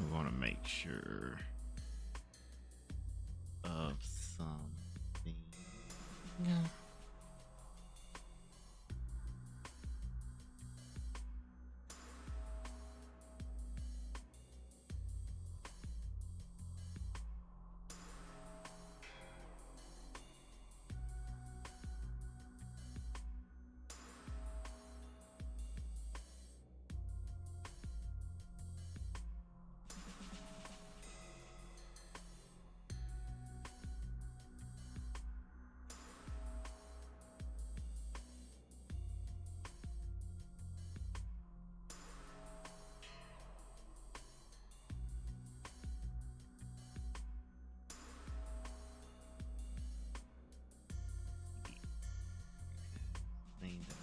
We want to make sure of something. Yeah. Thing that-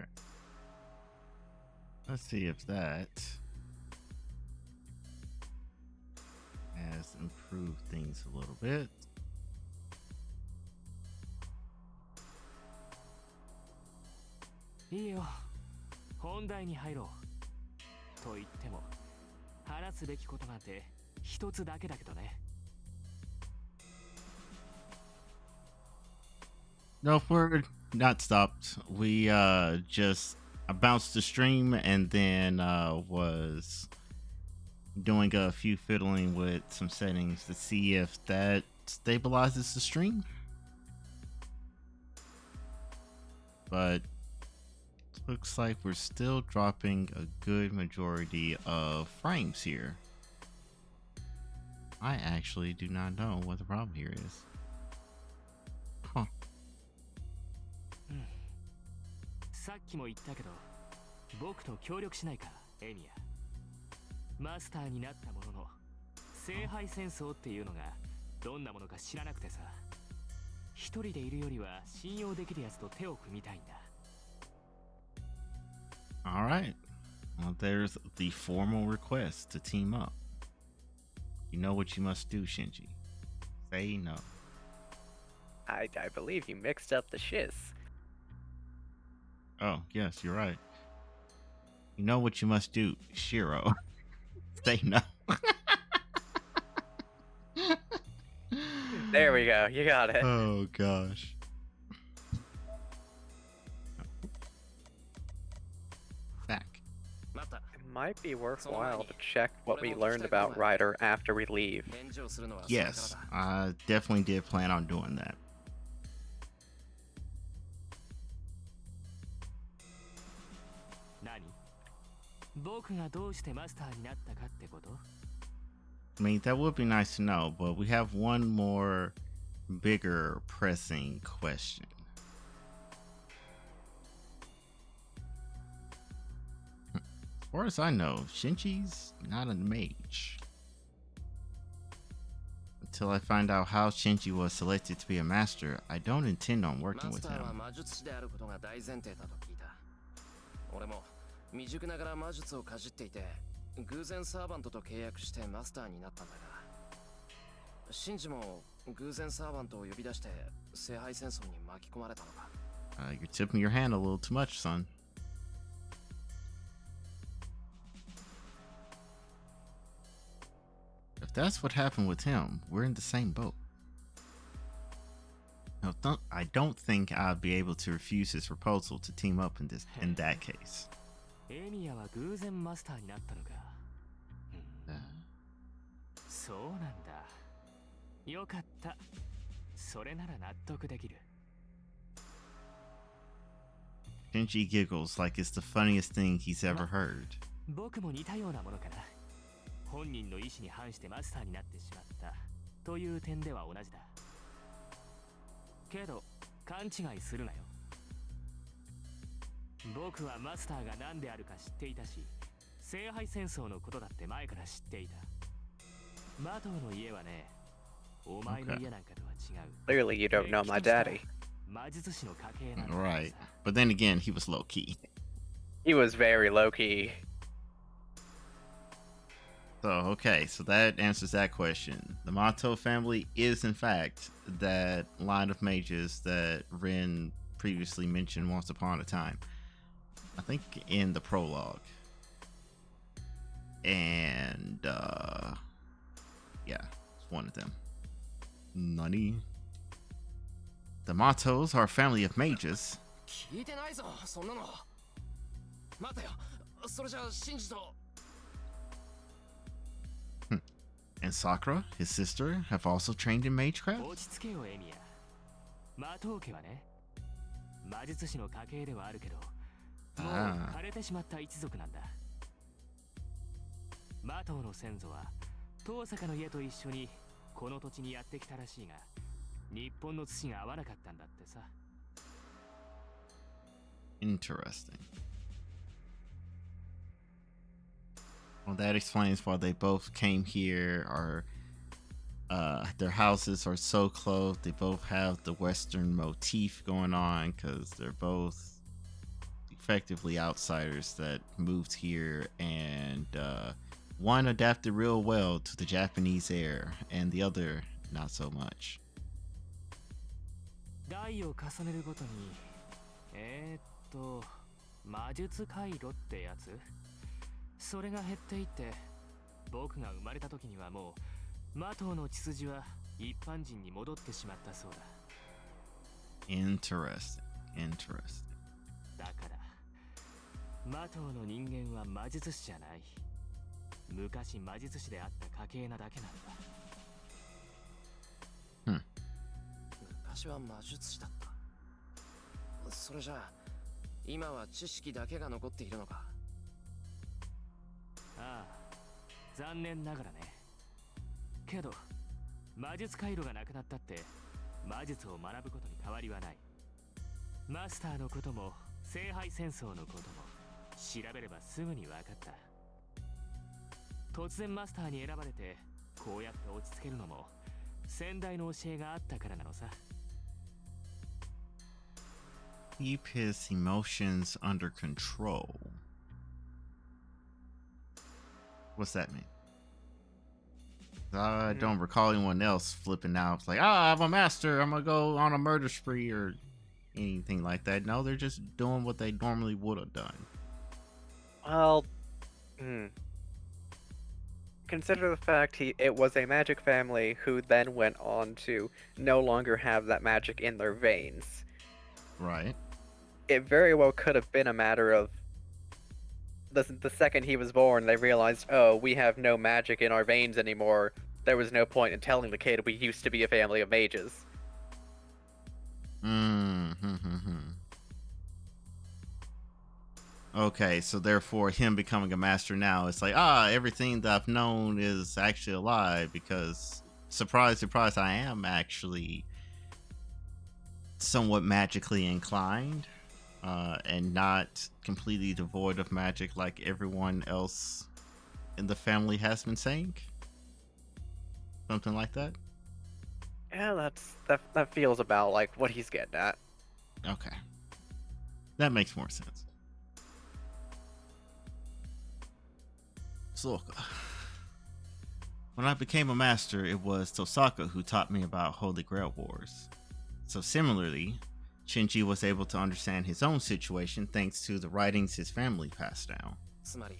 Okay. Let's see if that has improved things a little bit. いいよ、本題に入ろう。と言っても、話すべきことなんて一つだけだけどね。No, we're not stopped. We just I bounced the stream and then was doing a few fiddling with some settings to see if that stabilizes the stream. But looks like we're still dropping a good majority of frames here. I actually do not know what the problem here is. Huh. さっきも言ったけど、僕と協力しないか、エミヤ。マスターになったものの、聖杯戦争っていうのがどんなものか知らなくてさ。一人でいるよりは信用できるやつと手を組みたいんだ。All right. Well, there's the formal request to team up. You know what you must do, Shinji. Say no. I believe you mixed up the shiz. Oh, yes, you're right. You know what you must do, Shiro. Say no. There we go. You got it. Oh, gosh. Back. It might be worthwhile to check what we learned about Ryder after we leave. Yes, I definitely did plan on doing that. I mean, that would be nice to know, but we have one more bigger pressing question. As far as I know, Shinji's not a mage. Until I find out how Shinji was selected to be a master, I don't intend on working with him. 俺も未熟ながら魔術をかじっていて、偶然サーバントと契約してマスターになったんだが、シンジも偶然サーバントを呼び出して聖杯戦争に巻き込まれたのか。You're tipping your hand a little too much, son. If that's what happened with him, we're in the same boat. Now, I don't think I'd be able to refuse his proposal to team up in that case. エミヤは偶然マスターになったのか。そうなんだ。よかった。それなら納得できる。Shinji giggles like it's the funniest thing he's ever heard. 僕も似たようなものかな。本人の意思に反してマスターになってしまったという点では同じだ。けど勘違いするなよ。僕はマスターが何であるか知っていたし、聖杯戦争のことだって前から知っていた。マトウの家はね、お前の家なんかとは違う。Clearly, you don't know my daddy. 魔術師の家系なんだけど Right. さ But then again, he was low key. He was very low key. So, okay, so that answers that question. The Mato family is, in fact, that line of mages that Ren previously mentioned once upon a time. I think in the prologue. And, yeah, it's one of them. Nani? The Matos are a family of mages. 聞いてないぞそんなの。待てよ。それじゃあシンジと。 And Sakura, his sister, have also trained in magecraft? 落ち着けよエミヤ魔頭家はね魔術師の家系ではあるけどもうああ枯れてしまった一族なんだ魔頭の先祖は遠坂の家と一緒にこの土地にやってきたらしいが日本の土が合わなかったんだってさ Interesting. Well, that explains why they both came here. Or their houses are so close. They both have the Western motif going on because they're both effectively outsiders that moved here, and one adapted real well to the Japanese air, and the other not so much. 代を重ねるごとに魔術回路ってやつそれが減っていって僕が生まれた時にはもう魔頭の血筋は一般人に戻ってしまったそうだ Interesting. だから魔頭の人間は魔術師じゃない昔魔術師であった家系なだけなんだ昔は魔術師だった。それじゃあ今は知識だけが残っているのか。ああ残念ながらねけど魔術回路がなくなったって魔術を学ぶことに変わりはないマスターのことも聖杯戦争のことも調べればすぐに分かった突然マスターに選ばれてこうやって落ち着けるのも先代の教えがあったからなのさ Keep his emotions under control. What's that mean? I don't recall anyone else flipping out. It's like, I'm a master. I'm going to go on a murder spree or anything like that. No, they're just doing what they normally would have done. Well, consider the fact it was a magic family who then went on to no longer have that magic in their veins. Right. It very well could have been a matter of the second he was born, they realized, oh, we have no magic in our veins anymore. There was no point in telling the kid we used to be a family of mages. Okay, so therefore him becoming a master now, it's like, everything that I've known is actually a lie because, surprise, surprise, I am actually somewhat magically inclined. And not completely devoid of magic like everyone else in the family has been saying. Something like that. Yeah, that feels about like what he's getting at. Okay, that makes more sense. So, when I became a master, it was Tosaka who taught me about Holy Grail Wars. So similarly, Shinji was able to understand his own situation thanks to the writings his family passed down. つまり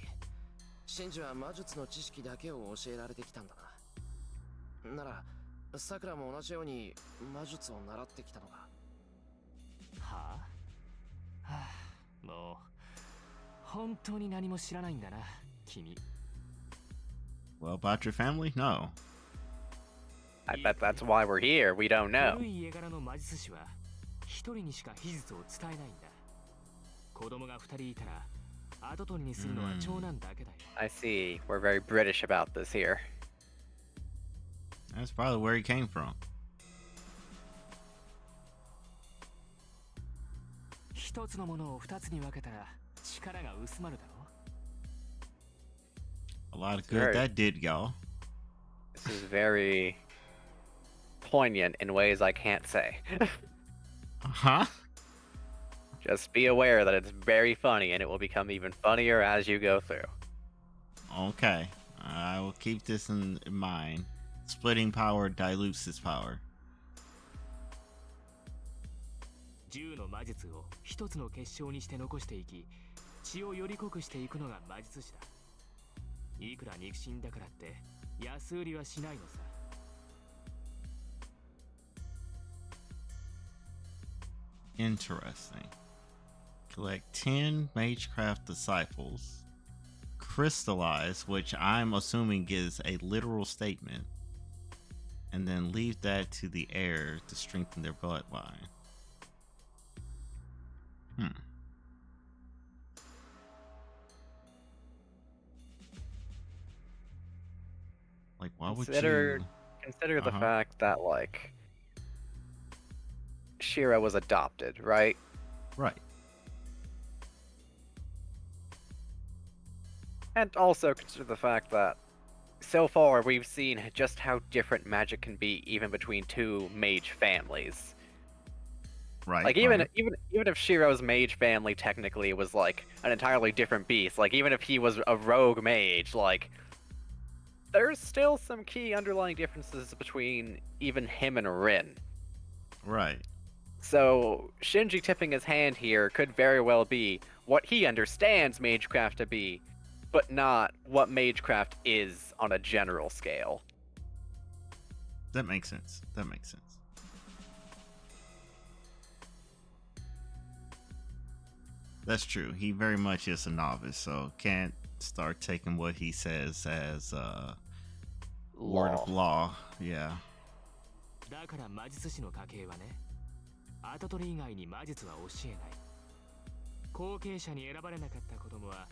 シンジは魔術の知識だけを教えられてきたんだな。ならさくらも同じように魔術を習ってきたのか。はあ、はあ、もう本当に何も知らないんだな君 Well, about your family? No. I bet that's why we're here. We don't know. 古い家柄の魔術師は一人にしか秘術を伝えないんだ子供が二人いたら跡取りにするのは長男だけだよ I see. We're very British about this here. That's probably where he came from. 一つのものを二つに分けたら力が薄まるだろ A lot of good that did, y'all. This is very poignant in ways I can't say. Huh? Just be aware that it's very funny, and it will become even funnier as you go through. Okay. I will keep this in mind. Splitting power dilutes his power. 10の魔術を一つの結晶にして残していき、血をより濃くしていくのが魔術師だ。いくら肉親だからって安売りはしないのさ。Interesting. Collect 10 Magecraft disciples. Crystallize, which I'm assuming is a literal statement. And then leave that to the heir to strengthen their bloodline. Like, why would you... Consider the Uh-huh. fact that, like, Shira was adopted, right? Right. And also consider the fact that so far we've seen just how different magic can be even between two mage families. Right. Like even if Shiro's mage family technically was like an entirely different beast, like even if he was a rogue mage, like there's still some key underlying differences between even him and Rin. Right. So Shinji tipping his hand here could very well be what he understands magecraft to be, but not what magecraft is on a general scale. That makes sense. That makes sense. That's true. He very much is a novice, so can't start taking what he says as word of law. Yeah. だから魔術師の家系はね、跡取り以外に魔術は教えない。後継者に選ばれなかった子供は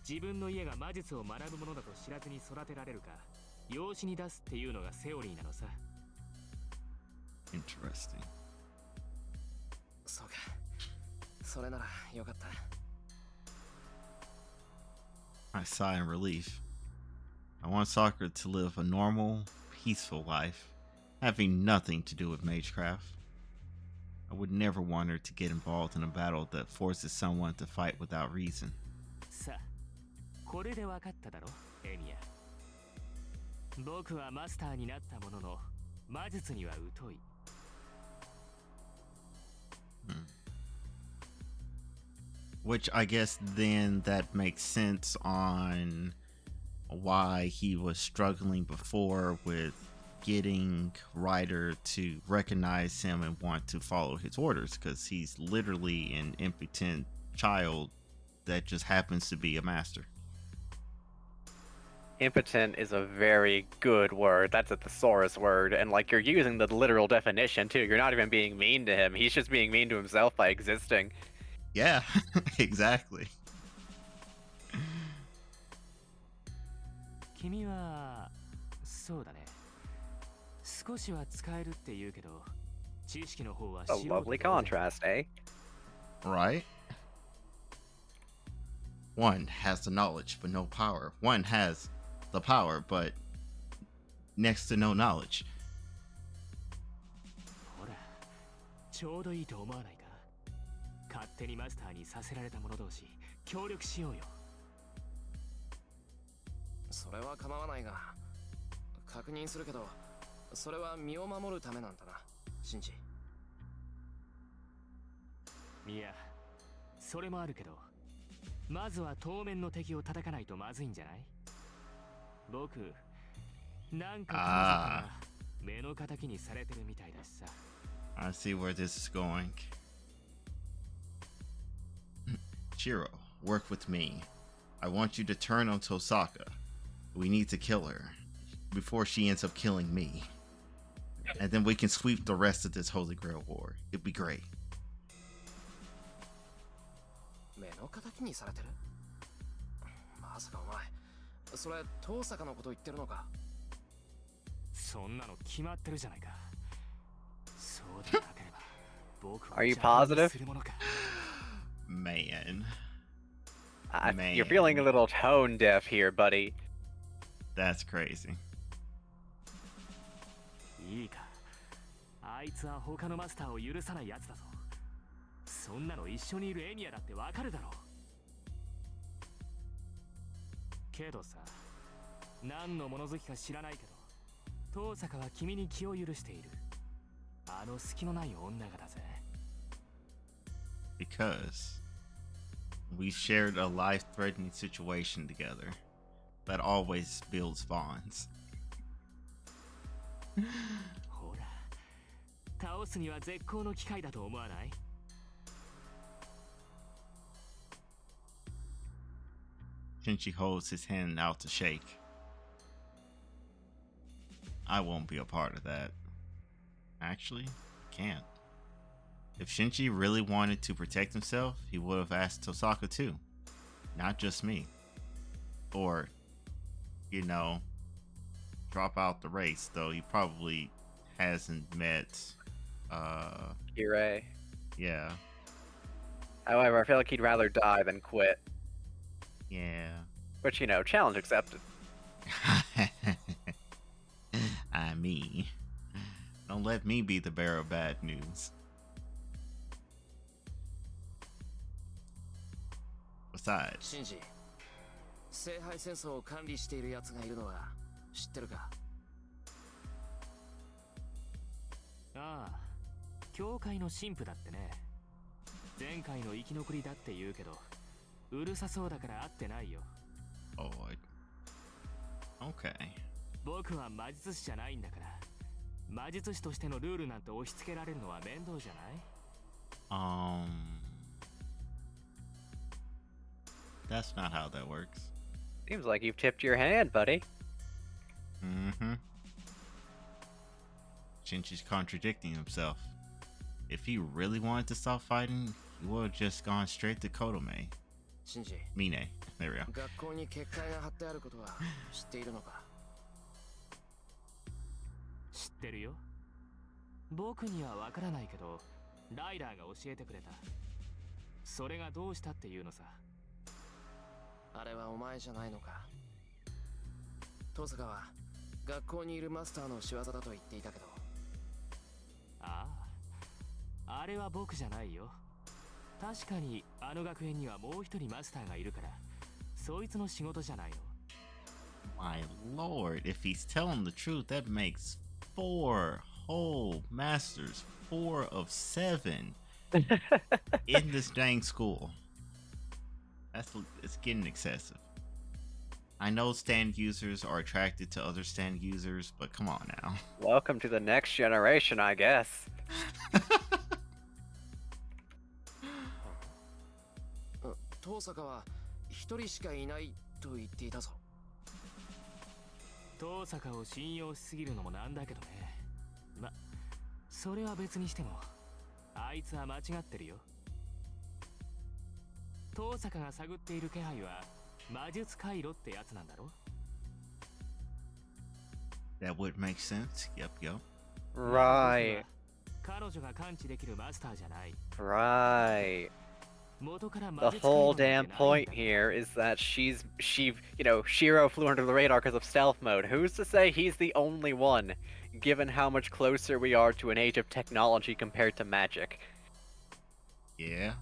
自分の家が魔術を学ぶものだと知らずに育てられるか養子に出すっていうのがセオリーなのさ。 Interesting. そうか。それならよかった。I sigh in relief. I want Sakura to live a normal, peaceful life, having nothing to do with magecraft. I would never want her to get involved in a battle that forces someone to fight without reason. さあ、これで分かっただろ、エミヤ。僕はマスターになったものの、魔術には疎い。Which I guess then that makes sense on why he was struggling before with getting Ryder to recognize him and want to follow his orders, because he's literally an impotent child that just happens to be a master. Impotent is a very good word. That's a thesaurus word, and like you're using the literal definition too. You're not even being mean to him. He's just being mean to himself by existing. Yeah, exactly. 君はそうだね。少しは使えるって言うけど、知識の方は A lovely contrast, eh? Right? One has the knowledge but no power. One has the power but next to no knowledge. ほら、ちょうどいいと思わないか。勝手にマスターにさせられた者同士、協力しようよ。それは構わないが、確認するけど、それは身を守るためなんだな、シンジ。いや、それもあるけど、まずは当面の敵を叩かないとまずいんじゃない？僕、なんか彼女から目の敵にされてるみたいだしさ。I see where this is going. Shiro, work with me. I want you to turn on Tosaka. We need to kill her before she ends up killing me. And then we can sweep the rest of this Holy Grail war. It'd be great. 目の敵にされてる？まさかお前、それ遠坂のこと言ってるのか？そんなの決まってるじゃないか。そうでなければ、僕は Are you 邪魔を positive? するものか。Man. You're feeling a little tone deaf here, buddy. That's crazy. いいか。あいつは他のマスターを許さないやつだぞ。そんなの一緒にいるエミヤだってわかるだろう。けどさ、何の物好きか知らないけど、遠坂は君に気を許している。あの隙のない女がだぜ。Because we shared a life-threatening situation together. That always builds bonds. ほら、倒すには絶好の機会だと思わない？ Shinji holds his hand out to shake. I won't be a part of that. Actually, can't. If Shinji really wanted to protect himself, he would have asked Tosaka too. Not just me. Or, you know, drop out the race, though he probably hasn't met, Kirei. yeah. However, I feel like he'd rather die than quit. Yeah. Which, you know, challenge accepted. I mean, don't let me be the bearer of bad news. Besides, シンジ、聖杯戦争を管理している奴がいるのは知ってるか？ああ、教会の神父だってね。前回の生き残りだって言うけど、うるさそうだから会ってないよ。oh, okay. 僕は魔術師じゃないんだから、魔術師としてのルールなんて押し付けられるのは面倒じゃない？ That's not how that works. Seems like you've tipped your hand, buddy. Mm-hmm. Shinji's contradicting himself. If he really wanted to stop fighting, he would have just gone straight to Kotome. シンジ、 Mine. There we go. 学校に結界が貼ってあることは知っているのか？知ってるよ。僕にはわからないけど、ライダーが教えてくれた。それがどうしたっていうのさ。あれはお前じゃないのか？遠坂は学校にいるマスターの仕業だと言っていたけど。ああ、あれは僕じゃないよ。確かにあの学園にはもう一人マスターがいるから、そいつの仕事じゃないの。My lord, if he's telling the truth, that makes 4 whole masters, 4 of 7 in this dang school. It's getting excessive. I know stand users are attracted to other stand users, but come on now. Welcome to the next generation, I guess. 遠坂は一人しかいないと言っていたぞ。遠坂を信用しすぎるのもなんだけどね。ま、それは別にしても、あいつは間違ってるよ。遠坂が探っている気配は魔術回路ってやつなんだろ？ That would make sense. Yep. Right. 彼女が感知できるマスターじゃない。 Right. 元から魔 The 術回 whole 路なん damn てないんだ point here is that Shiro flew under the radar because of stealth mode. Who's to say he's the only one, given how much closer we are to an age of technology compared to magic? Yeah.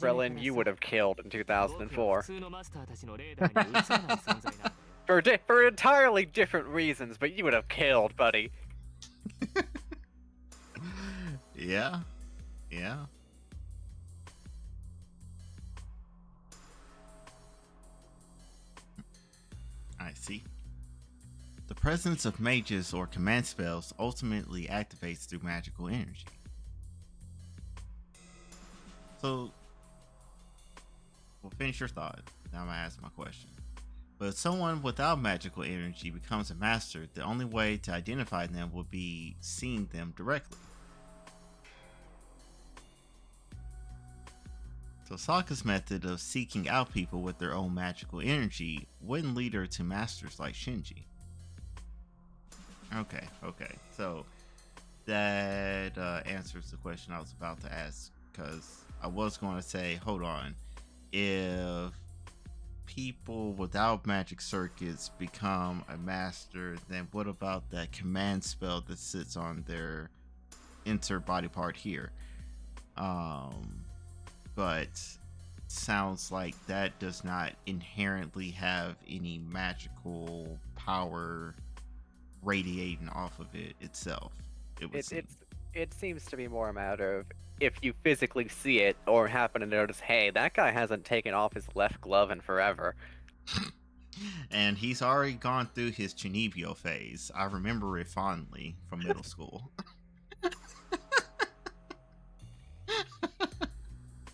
Krillin, you would have killed in 2004. 僕は普通のマスターたちのレーダーに映さない存在なんだよ。For entirely different reasons, but you would have killed, buddy. Yeah. I see. The presence of mages or command spells ultimately activates through magical energy. So, we'll finish your thought. Now I'm gonna ask my question. But if someone without magical energy becomes a master, the only way to identify them will be seeing them directly. Tosaka's method of seeking out people with their own magical energy wouldn't lead her to masters like Shinji. Okay. So that answers the question I was about to ask, because I was going to say, hold on, if people without magic circuits become a master, then what about that command spell that sits on their insert body part here. But sounds like that does not inherently have any magical power radiating off of it itself. It seems to be more a matter of if you physically see it or happen to notice, hey, that guy hasn't taken off his left glove in forever. And he's already gone through his Chinibyo phase. I remember it fondly from middle school.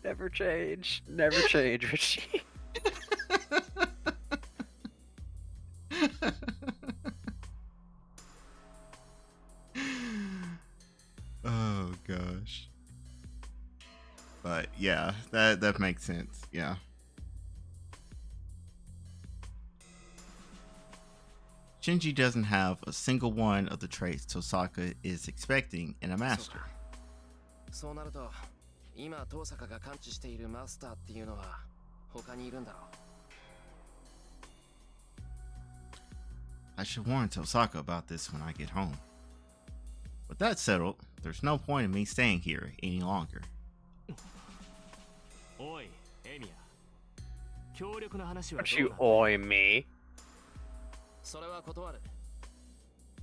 Never change, Richie. Oh gosh. But yeah, that makes sense. Yeah. Shinji doesn't have a single one of the traits Tosaka is expecting in a master. そうなると、今遠坂が感知しているマスターっていうのは他にいるんだろう。I should warn Tosaka about this when I get home. With that settled, there's no point in me staying here any longer. おいエミア、協力の話は Don't どう you なんだ。 oi me. それは断る。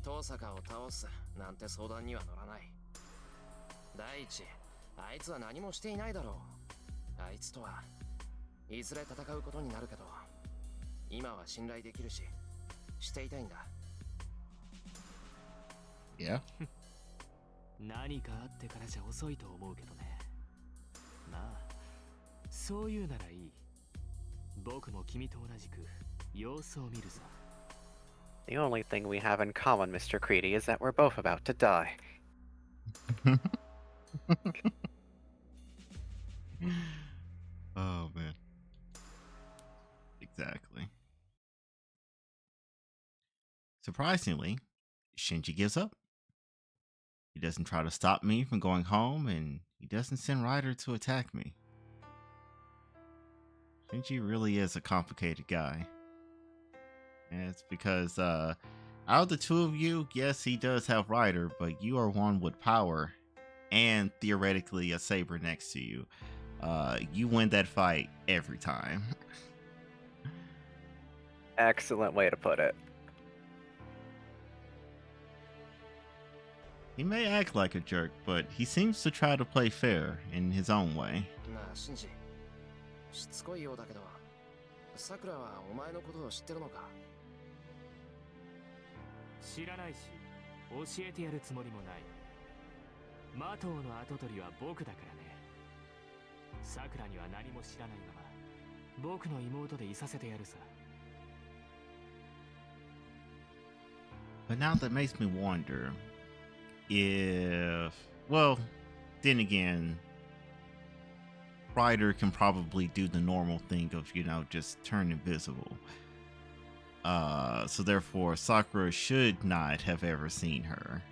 遠坂を倒すなんて相談には乗らない。第一、あいつは何もしていないだろう。あいつとはいずれ戦うことになるけど、今は信頼できるし、していたいんだ。Yeah? 何かあってからじゃ遅いと思うけどね。まあ、そういうならいい。僕も君と同じく様子を見るさ。The only thing we have in common, Mr. Creedy, is that we're both about to die. Oh man. Exactly. Surprisingly, Shinji gives up. He doesn't try to stop me from going home, and he doesn't send Ryder to attack me. Shinji really is a complicated guy. And it's because out of the two of you, yes, he does have Ryder, but you are one with power and theoretically a saber next to you. You win that fight every time. Excellent way to put it. He may act like a jerk, but he seems to try to play fair in his own way. なあ、シンジ。しつこいようだけど、さくらはお前のことを知ってるのか？知らないし、教えてやるつもりもない。マトウの跡取りは僕だからね。さくらには何も知らないまま、僕の妹でいさせてやるさ。But now that makes me wonder if, well, then again, Ryder can probably do the normal thing of, just turn invisible. So therefore, Sakura should not have ever seen her.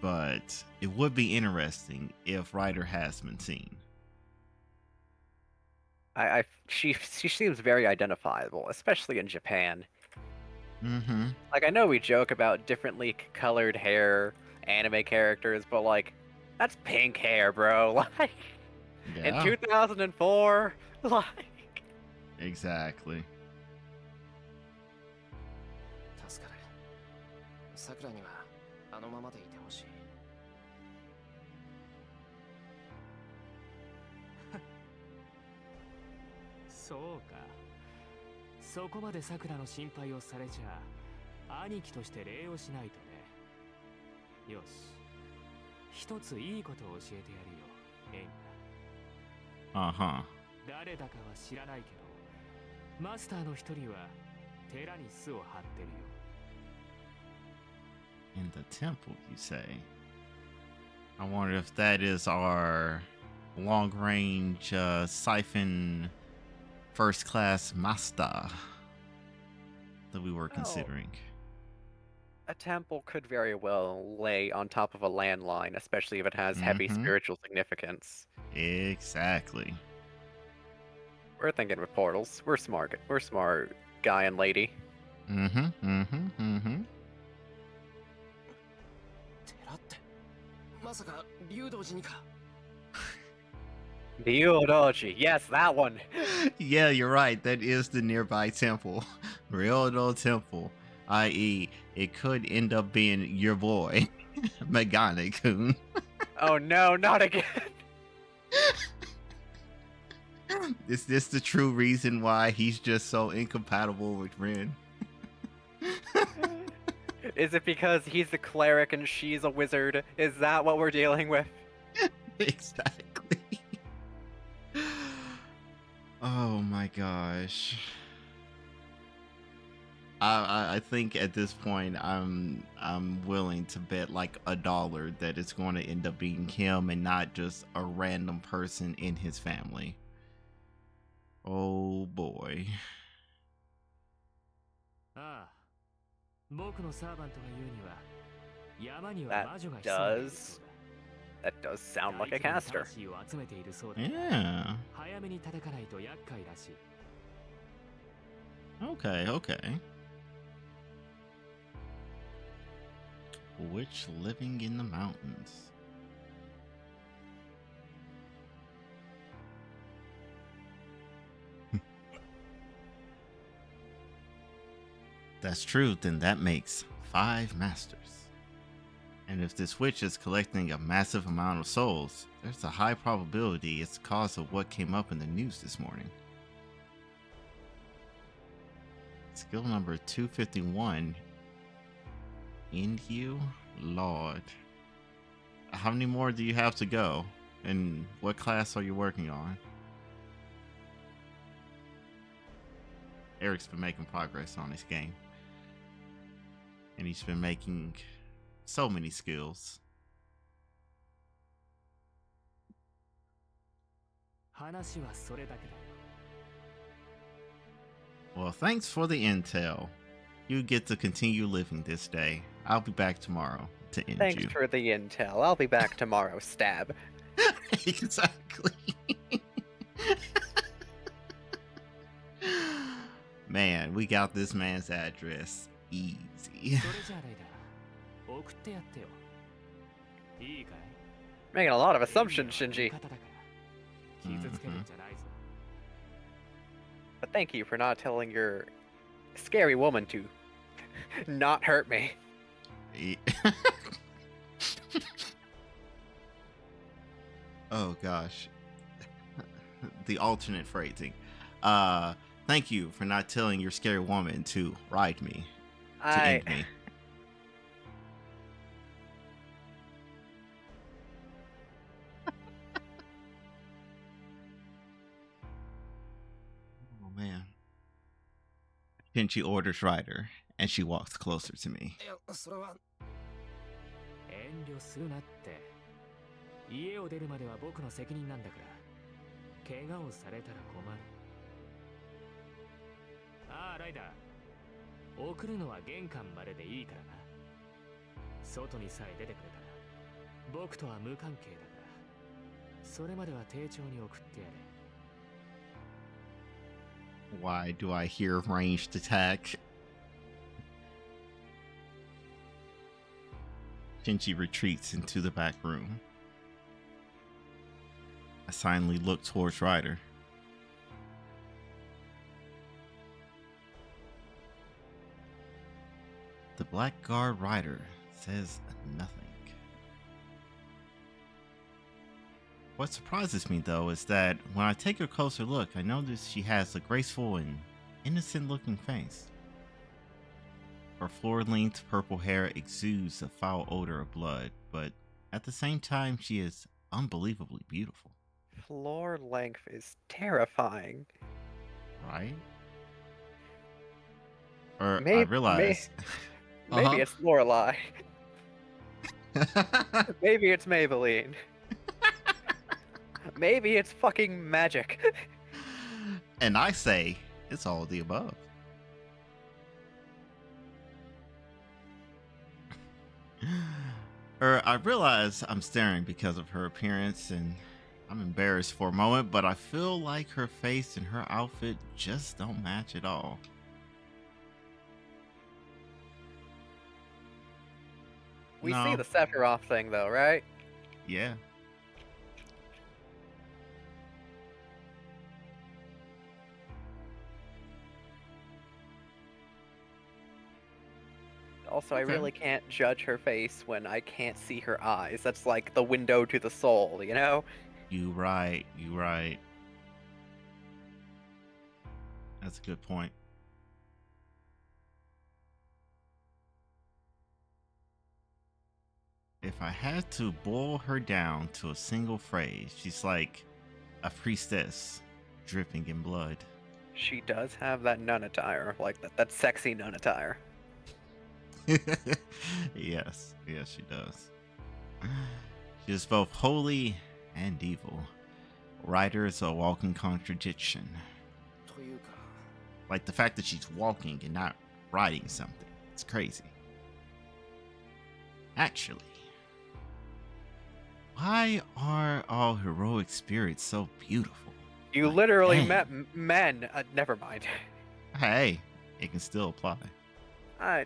But it would be interesting if Ryder has been seen. She seems very identifiable, especially in Japan. Mm-hmm. Like, I know we joke about differently colored hair anime characters, but like, that's pink hair, bro. Like, in Yeah, 2004, like, exactly. 助かる。さくらにはあのままでいてほしい。そうか。そこまでさくらの心配をされちゃ、兄貴として礼をしないとね。よし。一ついいことを教えてやるよ、エンガ。 Uh-huh. 誰だかは知らないけど、マスターの一人は寺に巣を張ってるよ。In the temple, you say? I wonder if that is our long-range siphon first-class master that we were considering. a temple could very well lay on top of a landline, especially if it has heavy Mhm. spiritual significance. Exactly. We're thinking with portals. We're smart. We're smart, guy and lady. Mm-hmm. Mm-hmm. Mm-hmm. まさか竜道寺にか。 The Uodoji. Yes, that one. Yeah, you're right. That is the nearby temple. Ryodo Temple. I.e., it could end up being your boy, Megane-kun. Oh no, not again. Is this the true reason why he's just so incompatible with Rin? Is it because he's a cleric and she's a wizard? Is that what we're dealing with? Exactly. Oh my gosh. I think at this point I'm willing to bet like $1 that it's going to end up being him and not just a random person in his family. Oh boy. ああ、僕のサーバントが言うには、山には That 魔女が潜んでいるそう That does だ。 sound like a 大規模な caster. 魂を集めているそうだ。 Yeah. 早めに叩かないと厄介らしい。 Okay, okay. Witch living in the mountains. That's true, then that makes 5 masters. And if this witch is collecting a massive amount of souls, there's a high probability it's the cause of what came up in the news this morning. Skill number 251. Inhue? Lord. How many more do you have to go? And what class are you working on? Eric's been making progress on this game. And he's been making so many skills. 話はそれだけだよ。 Well, thanks for the intel. You get to continue living this day. I'll be back tomorrow to end Thanks you. for the intel. I'll be back tomorrow, stab. Exactly. Man, we got this man's address easy. それじゃあライダー、送ってやってよ。いいかい？ Making a lot of エミ assumptions, は味 Shinji. 方だから傷つけるんじゃないぞ。 But thank you for not telling your scary woman to not hurt me. Oh gosh. The alternate phrasing. Thank you for not telling your scary woman to ride me. To end me. Oh man. Shinji orders Ryder, and she walks closer to me. いや、それは。遠慮するなって。家を出るまでは僕の責任なんだから。怪我をされたら困る。ああ、ライダー。送るのは玄関まででいいからな。外にさえ出てくれたら、僕とは無関係だから。それまでは丁重に送ってやれ。 Why do I hear ranged attack? Shinji retreats into the back room. I silently look towards Ryder. The Blackguard Rider says nothing. What surprises me, though, is that when I take a closer look, I notice she has a graceful and innocent-looking face. Her floor-length purple hair exudes a foul odor of blood, but at the same time, she is unbelievably beautiful. Floor length is terrifying. Right? Or I Maybe- realize... Maybe it's Lorelai. Maybe it's Maybelline. Maybe it's fucking magic. And I say, it's all of the above. I realize I'm staring because of her appearance, and I'm embarrassed for a moment, but I feel like her face and her outfit just don't match at all. We No. see the Sephiroth thing though, right? Yeah. Also, I Okay. really can't judge her face when I can't see her eyes. That's like the window to the soul, you know? You right. You right. That's a good point. If I had to boil her down to a single phrase, she's like a priestess dripping in blood. She does have that nun attire, like that sexy nun attire. Yes, yes, she does. She is both holy and evil. Ryder is a walking contradiction. というか Like the fact that she's walking and not riding something. It's crazy. Actually, why are all heroic spirits so beautiful? You Like, literally dang. met men. Never mind. Hey, it can still apply.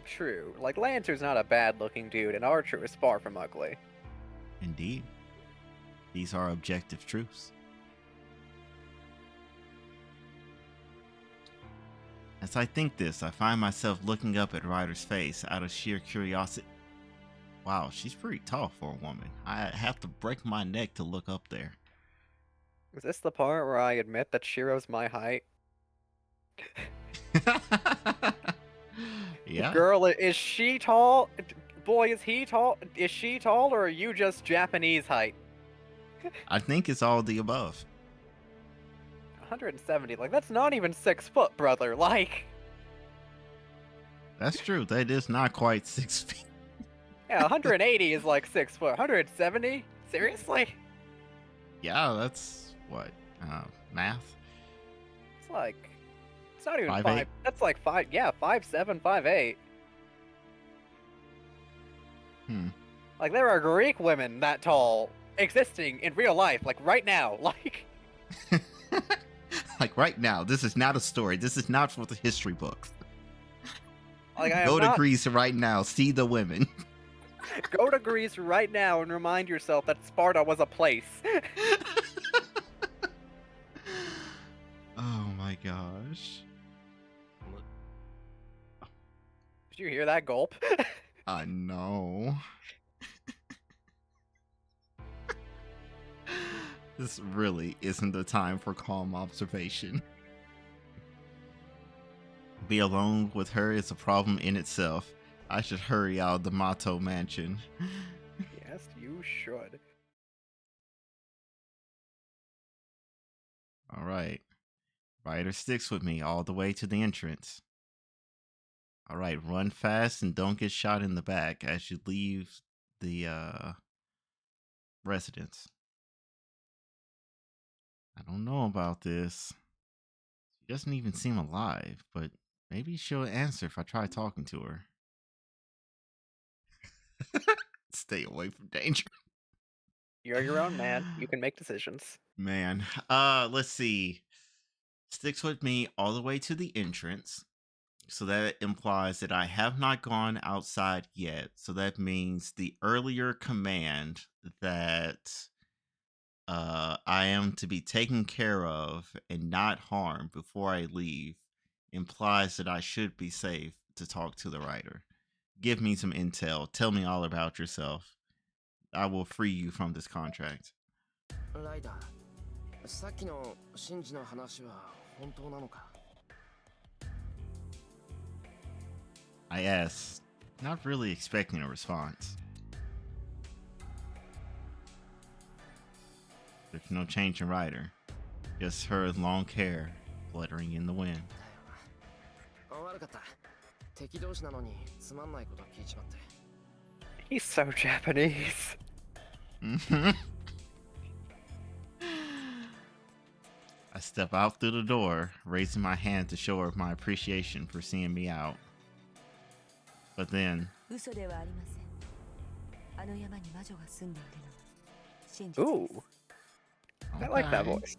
True. Like, Lancer's not a bad looking dude, and Archer is far from ugly. Indeed. These are objective truths. As I think this, I find myself looking up at Ryder's face out of sheer curiosity. Wow, she's pretty tall for a woman. I have to break my neck to look up there. Is this the part where I admit that Shiro's my height? Yeah. Girl, is she tall? Boy, is he tall? Is she tall, or are you just Japanese height? I think it's all the above. 170, like, that's not even 6 foot, brother. Like, That's true. That is not quite 6 feet. yeah, 180 is like 6 foot. 170? Seriously? Yeah, that's what? Math? It's like, it's not even 5'8"? 5. That's like 5, yeah, 5'7", 5'8". Hmm. Like, there are Greek women that tall existing in real life, like right now. Like, Like right now, this is not a story. This is not for the history books. I am Go to not- Greece right now. See the women. Go to Greece right now and remind yourself that Sparta was a place. Oh my gosh. Did you hear that gulp? I know. This really isn't the time for calm observation. Be alone with her is a problem in itself. I should hurry out of the Mato mansion. Yes, you should. All right. Ryder sticks with me all the way to the entrance. All right, run fast and don't get shot in the back as you leave the residence. I don't know about this. She doesn't even seem alive, but maybe she'll answer if I try talking to her. Stay away from danger. You're your own man. You can make decisions. Man. Let's see. Sticks with me all the way to the entrance. So that implies that I have not gone outside yet. So that means the earlier command that I am to be taken care of and not harmed before I leave implies that I should be safe to talk to the writer. Give me some intel. Tell me all about yourself. I will free you from this contract. ライダー、さっきのシンジの話は本当なのか I asked, not really expecting a response. There's no change in Ryder. Just her long hair fluttering in the wind. だよな。悪かった。敵同士なのにつまんないこと聞いちまって。 He's so Japanese. I step out through the door, raising my hand to show her my appreciation for seeing me out. But then, 嘘ではありません。あの山に魔女が住んでいるのは真実です。 Ooh, I like that okay. voice.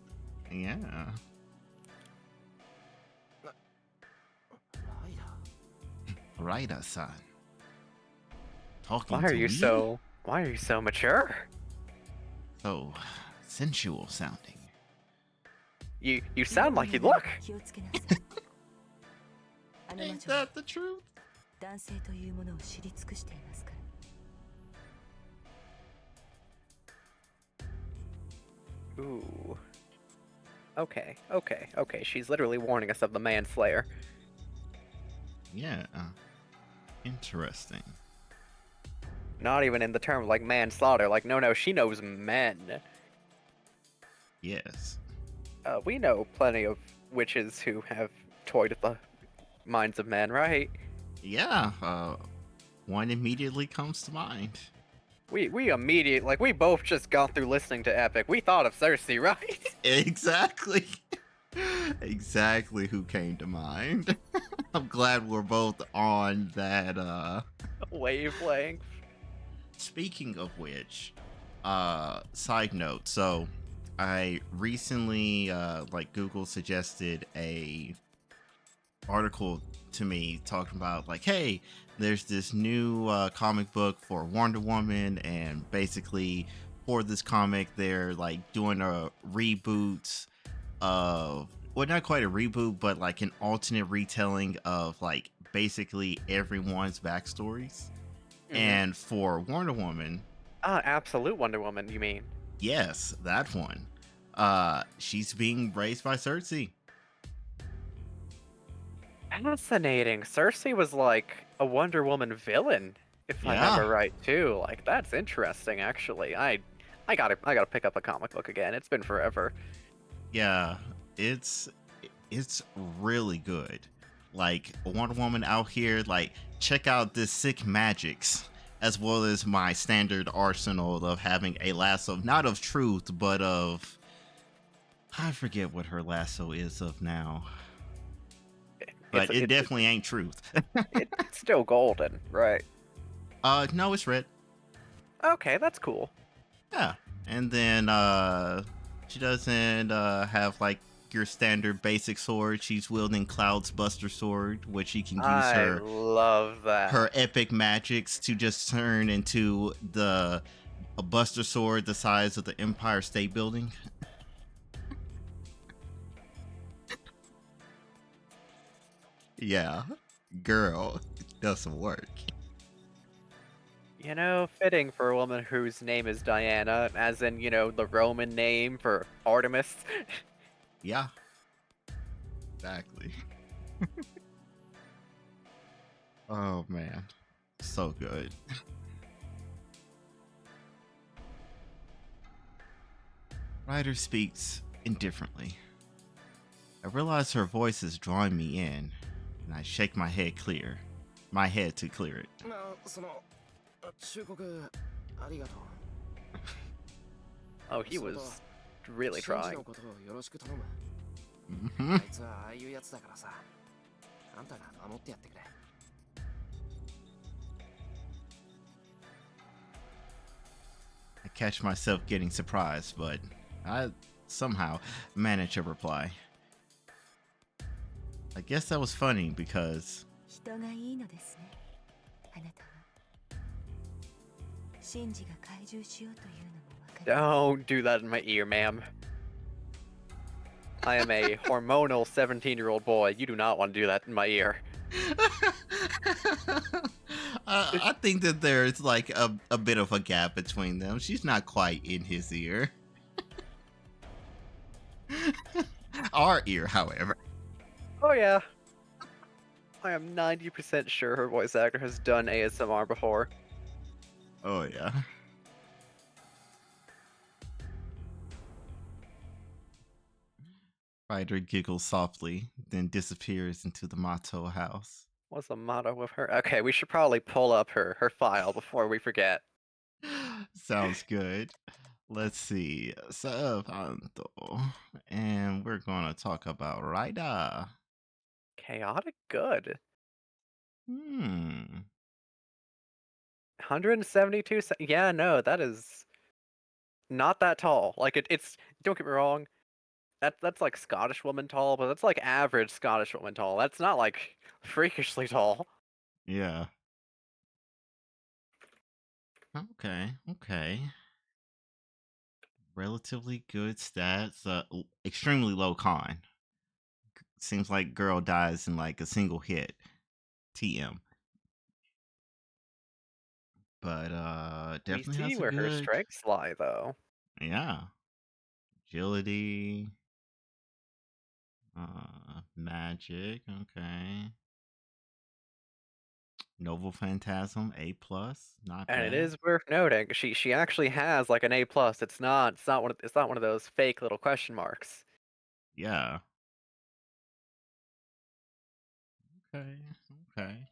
Yeah. ライダー Ryder-san. Talking Why are to you me? so? Why are you so mature? So sensual sounding. You sound like you look. 気をつけなさい。あの魔 Ain't 女は that the truth? 男性というものを知り尽くしていますから。Ooh. Okay, okay, okay. She's literally warning us of the manslayer. Yeah. Interesting. Not even in the term of like manslaughter. Like, no, she knows men. Yes. We know plenty of witches who have toyed with the minds of men, right? Yeah. One immediately comes to mind. We immediately, like, we both just got through listening to Epic. We thought of Cersei, right? Exactly. Exactly who came to mind. I'm glad we're both on that Wavelength. Speaking of which, side note, so I recently like Google suggested a article to me talking about like, hey, there's this new comic book for Wonder Woman, and basically for this comic they're like doing a reboot of, well, not quite a reboot, but like an alternate retelling of like basically everyone's backstories. Mhm. And for Wonder Woman, Absolute Wonder Woman, you mean? yes, that one. She's being raised by Cersei. Fascinating. Cersei was like a Wonder Woman villain, if I Yeah. remember right, too. Like, that's interesting, actually. I gotta pick up a comic book again. It's been forever. Yeah, it's really good. Like Wonder Woman out here, like check out this sick magics, as well as my standard arsenal of having a lasso, not of truth, but of, I forget what her lasso is of now, but it definitely ain't truth. It's still golden, right? No, it's red. Okay, that's cool. Yeah, and then she doesn't have like your standard basic sword. She's wielding Cloud's Buster sword, which she can use I love that. her epic magics to just turn into a Buster sword the size of the Empire State Building. Yeah, girl, it does some work. You know, fitting for a woman whose name is Diana, as in, you know, the Roman name for Artemis. Yeah, exactly. Oh man, so good. Ryder speaks indifferently. I realize her voice is drawing me in, and I shake my head to clear it. まあその忠告ありがとう Oh, he was really シンジ trying. のことをよろしく頼む Mhm. あいつはああいうやつだからさあんたが守ってやってくれ I catch myself getting surprised, but I somehow manage a reply. I guess that was funny because 人がいいのですね。あなたは。シンジが懐柔しようというのもわかり。 Don't do that in my ear, ma'am. I am a hormonal 17-year-old boy. You do not want to do that in my ear. I think that there's like a bit of a gap between them. She's not quite in his ear. Our ear, however. Oh, yeah. I am 90% sure her voice actor has done ASMR before. Oh, yeah. Ryder giggles softly, then disappears into the Mato house. What's the motto of her? Okay, we should probably pull up her file before we forget. Sounds good. Let's see. Savanto. And we're going to talk about Ryder. Chaotic good. Hmm. 172 yeah, no, that is not that tall. Like it's don't get me wrong. That's like Scottish woman tall, but that's like average Scottish woman tall. That's not like freakishly tall. Yeah. Okay. relatively good stats. Extremely low con. Seems like girl dies in like a single hit. TM. But We definitely see has a where her good, strengths lie, though. yeah, agility, magic, okay. Noble Phantasm, A plus, not And it bad. is worth noting, she actually has like an A plus. It's not one of those fake little question marks. Yeah. Okay. Okay.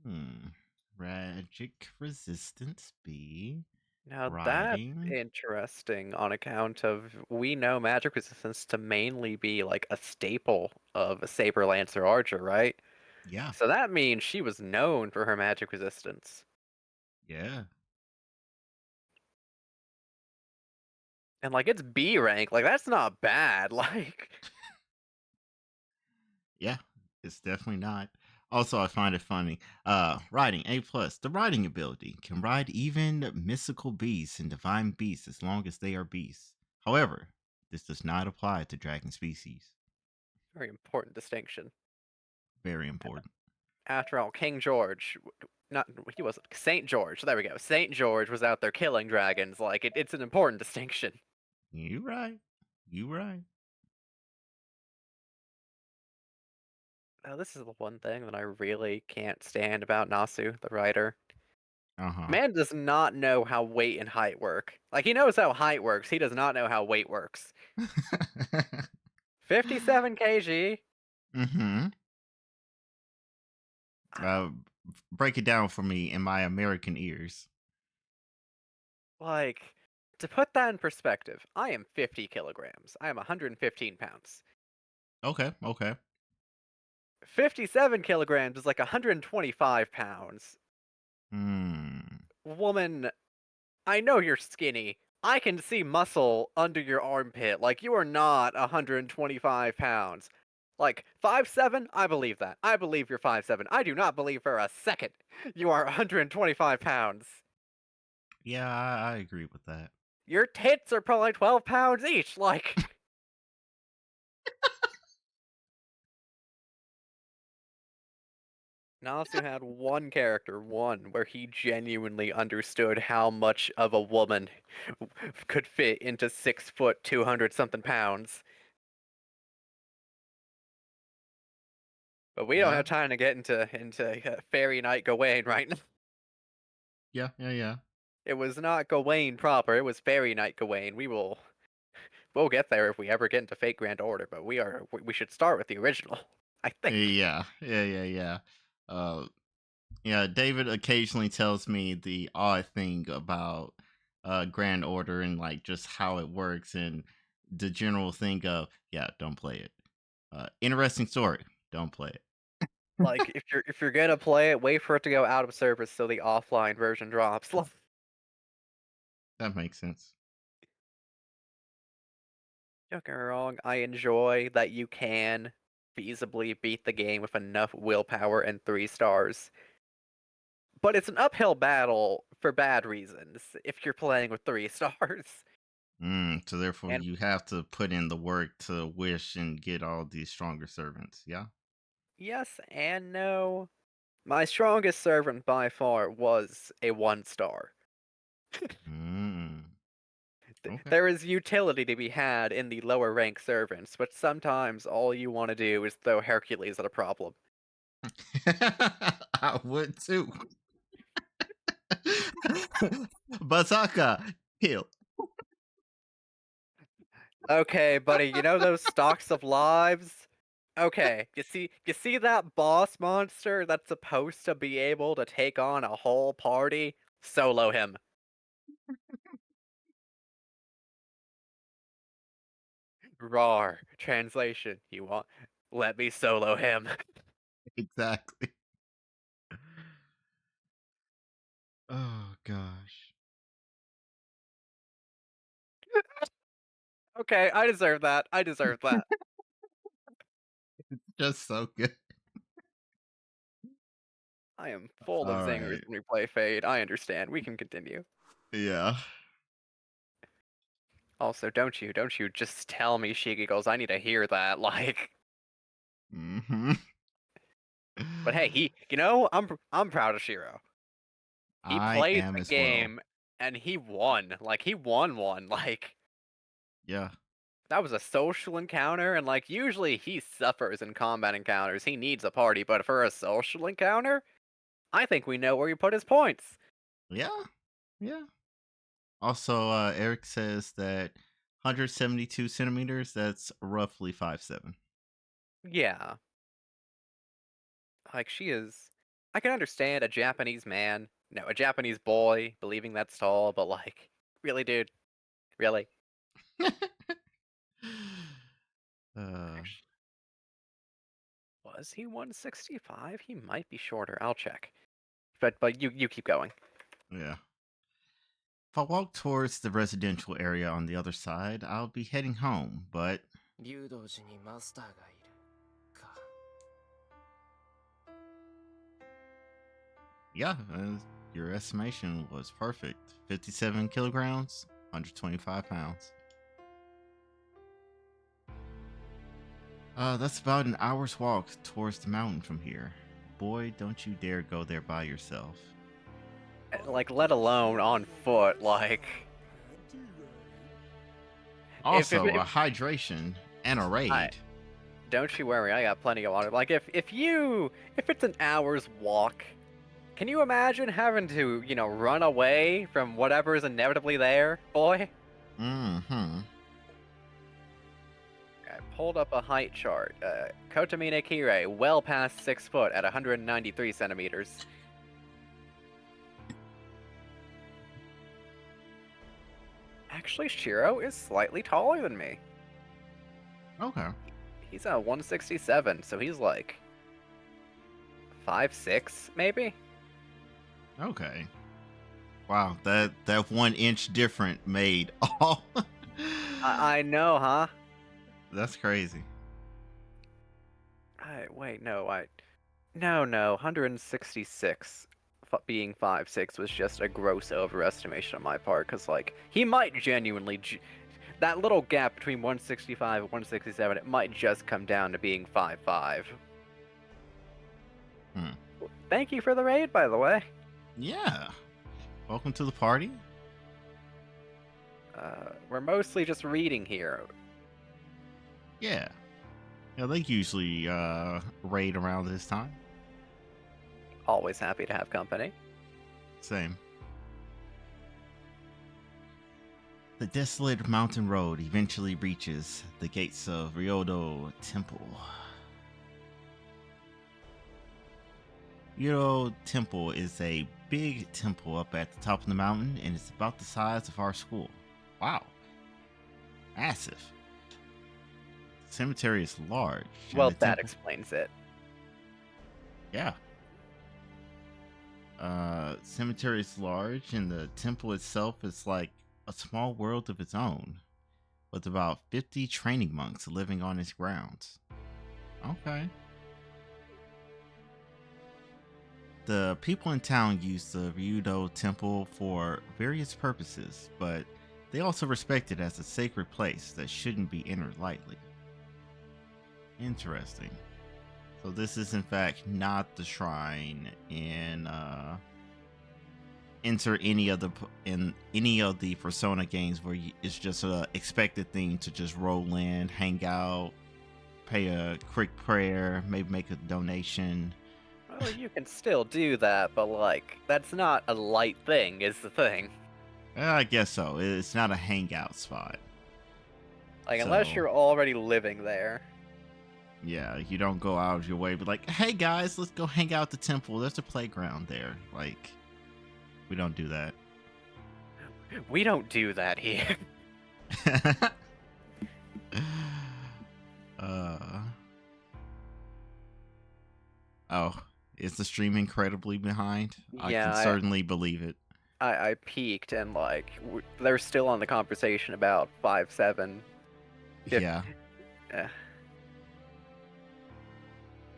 Hmm. Magic resistance B. Now that's Riding. interesting on account of we know magic resistance to mainly be like a staple of a Saber Lancer Archer, right? Yeah. So that means she was known for her magic resistance. Yeah. And like it's B rank, like that's not bad. Like Yeah. It's definitely not. Also, I find it funny. Riding A plus. The riding ability can ride even mystical beasts and divine beasts as long as they are beasts. However, this does not apply to dragon species. very important distinction. Very important. After all, King George, not he wasn't Saint George. There we go. Saint George was out there killing dragons. Like it's an important distinction. You right. You right. Now, this is the one thing that I really can't stand about Nasu, the writer. Uh-huh. Man does not know how weight and height work. Like he knows how height works, he does not know how weight works. 57 kg. Mm-hmm. Uh, break it down for me in my American ears. Like, to put that in perspective, I am 50 kilograms. I am 115 pounds. Okay, okay. 57 kilograms is like 125 pounds. Hmm. Woman, I know you're skinny. I can see muscle under your armpit. Like, you are not 125 pounds. Like, 5'7"? I believe that. I believe you're 5'7". I do not believe for a second you are 125 pounds. Yeah, I agree with that. Your tits are probably 12 pounds each. Like, Nasu had one character, where he genuinely understood how much of a woman could fit into 6 foot, 200 something pounds. But we don't Yeah, have time to get into Fairy Knight Gawain right now. yeah, yeah, yeah. It was not Gawain proper. It was Fairy Knight Gawain. We'll get there if we ever get into Fate Grand Order. But we should start with the original. I think. Yeah, yeah, yeah, yeah. Uh, yeah, David occasionally tells me the odd thing about Grand Order and like just how it works and the general thing of, yeah, don't play it. Interesting story. Don't play it. Like if you're gonna play it, wait for it to go out of service so the offline version drops. That makes sense. Don't get me wrong, I enjoy that you can feasibly beat the game with enough willpower and 3 stars. But it's an uphill battle for bad reasons if you're playing with 3 stars. So therefore, And you have to put in the work to wish and get all these stronger servants. Yeah. yes and no. My strongest servant by far was a 1 star. Mm. Okay. There is utility to be had in the lower rank servants, but sometimes all you want to do is throw Hercules at a problem. I would too. Basaka, kill. Okay, buddy, you know those stocks of lives? Okay, you see that boss monster that's supposed to be able to take on a whole party? Solo him. Rar. Translation. You want let me solo him. Exactly. Oh gosh. Okay, I deserve that. I deserve that. Just so good. I am full of All zingers right. when we play Fade. I understand. We can continue. Yeah. Also, don't you just tell me she giggles. I need to hear that. Like, Mm-hmm. but hey, I'm proud of Shiro. He I played am the as well. game and he won. Like, he won one. Like, Yeah. that was a social encounter, and like usually he suffers in combat encounters. He needs a party, but for a social encounter, I think we know where he put his points. Yeah. Yeah. Also, Eric says that 172 centimeters, that's roughly 5'7". Yeah. Like she is I can understand a Japanese man, no, a Japanese boy believing that's tall, but like, really, dude? Really? uh, Actu- Was he 165? He might be shorter. I'll check. But you keep going. yeah. If I walk towards the residential area on the other side, I'll be heading home, but 竜道寺にマスターがいるか。 yeah, your estimation was perfect. 57 kilograms, 125 pounds. That's about an hour's walk towards the mountain from here. Boy, don't you dare go there by yourself. Like, let alone on foot, like Also, if a hydration and a raid. don't you worry, I got plenty of water. Like if it's an hour's walk, can you imagine having to, run away from whatever is inevitably there, boy? Mm-hmm. I pulled up a height chart. Kotomine Kire, well past 6 foot at 193 centimeters. Actually, Shiro is slightly taller than me. Okay. He's a 167, so he's like 5'6", maybe? Okay. Wow, that 1 inch different made all. I know, huh? That's crazy. Wait, no, 166 being 5'6" was just a gross overestimation on my part, because, like, he might genuinely, that little gap between 165 and 167, it might just come down to being 5'5". Hmm. Thank you for the raid, by the way. Yeah. Welcome to the party. We're mostly just reading here. Yeah. Yeah, they usually raid around this time. Always happy to have company. Same. The desolate mountain road eventually reaches the gates of Ryodo Temple. Ryodo Temple is a big temple up at the top of the mountain, and it's about the size of our school. Wow. Massive. The cemetery is large. and Well, the that temple- explains it. Yeah. Cemetery is large, and the temple itself is like a small world of its own, with about 50 training monks living on its grounds. Okay. The people in town use the Ryudo Temple for various purposes, but they also respect it as a sacred place that shouldn't be entered lightly. Interesting. So this is in fact not the shrine in enter in any of the Persona games where it's just a expected thing to just roll in, hang out, pay a quick prayer, maybe make a donation. Well, you can still do that, but like, that's not a light thing, is the thing. I guess so. It's not a hangout spot. Like, unless So- you're already living there. Yeah, you don't go out of your way, but like, hey guys, let's go hang out at the temple. There's a playground there. Like, we don't do that. We don't do that here. Oh, is the stream incredibly behind? I Yeah, can certainly believe it. I peeked and like they're still on the conversation about 5'7". If- Yeah, Eh.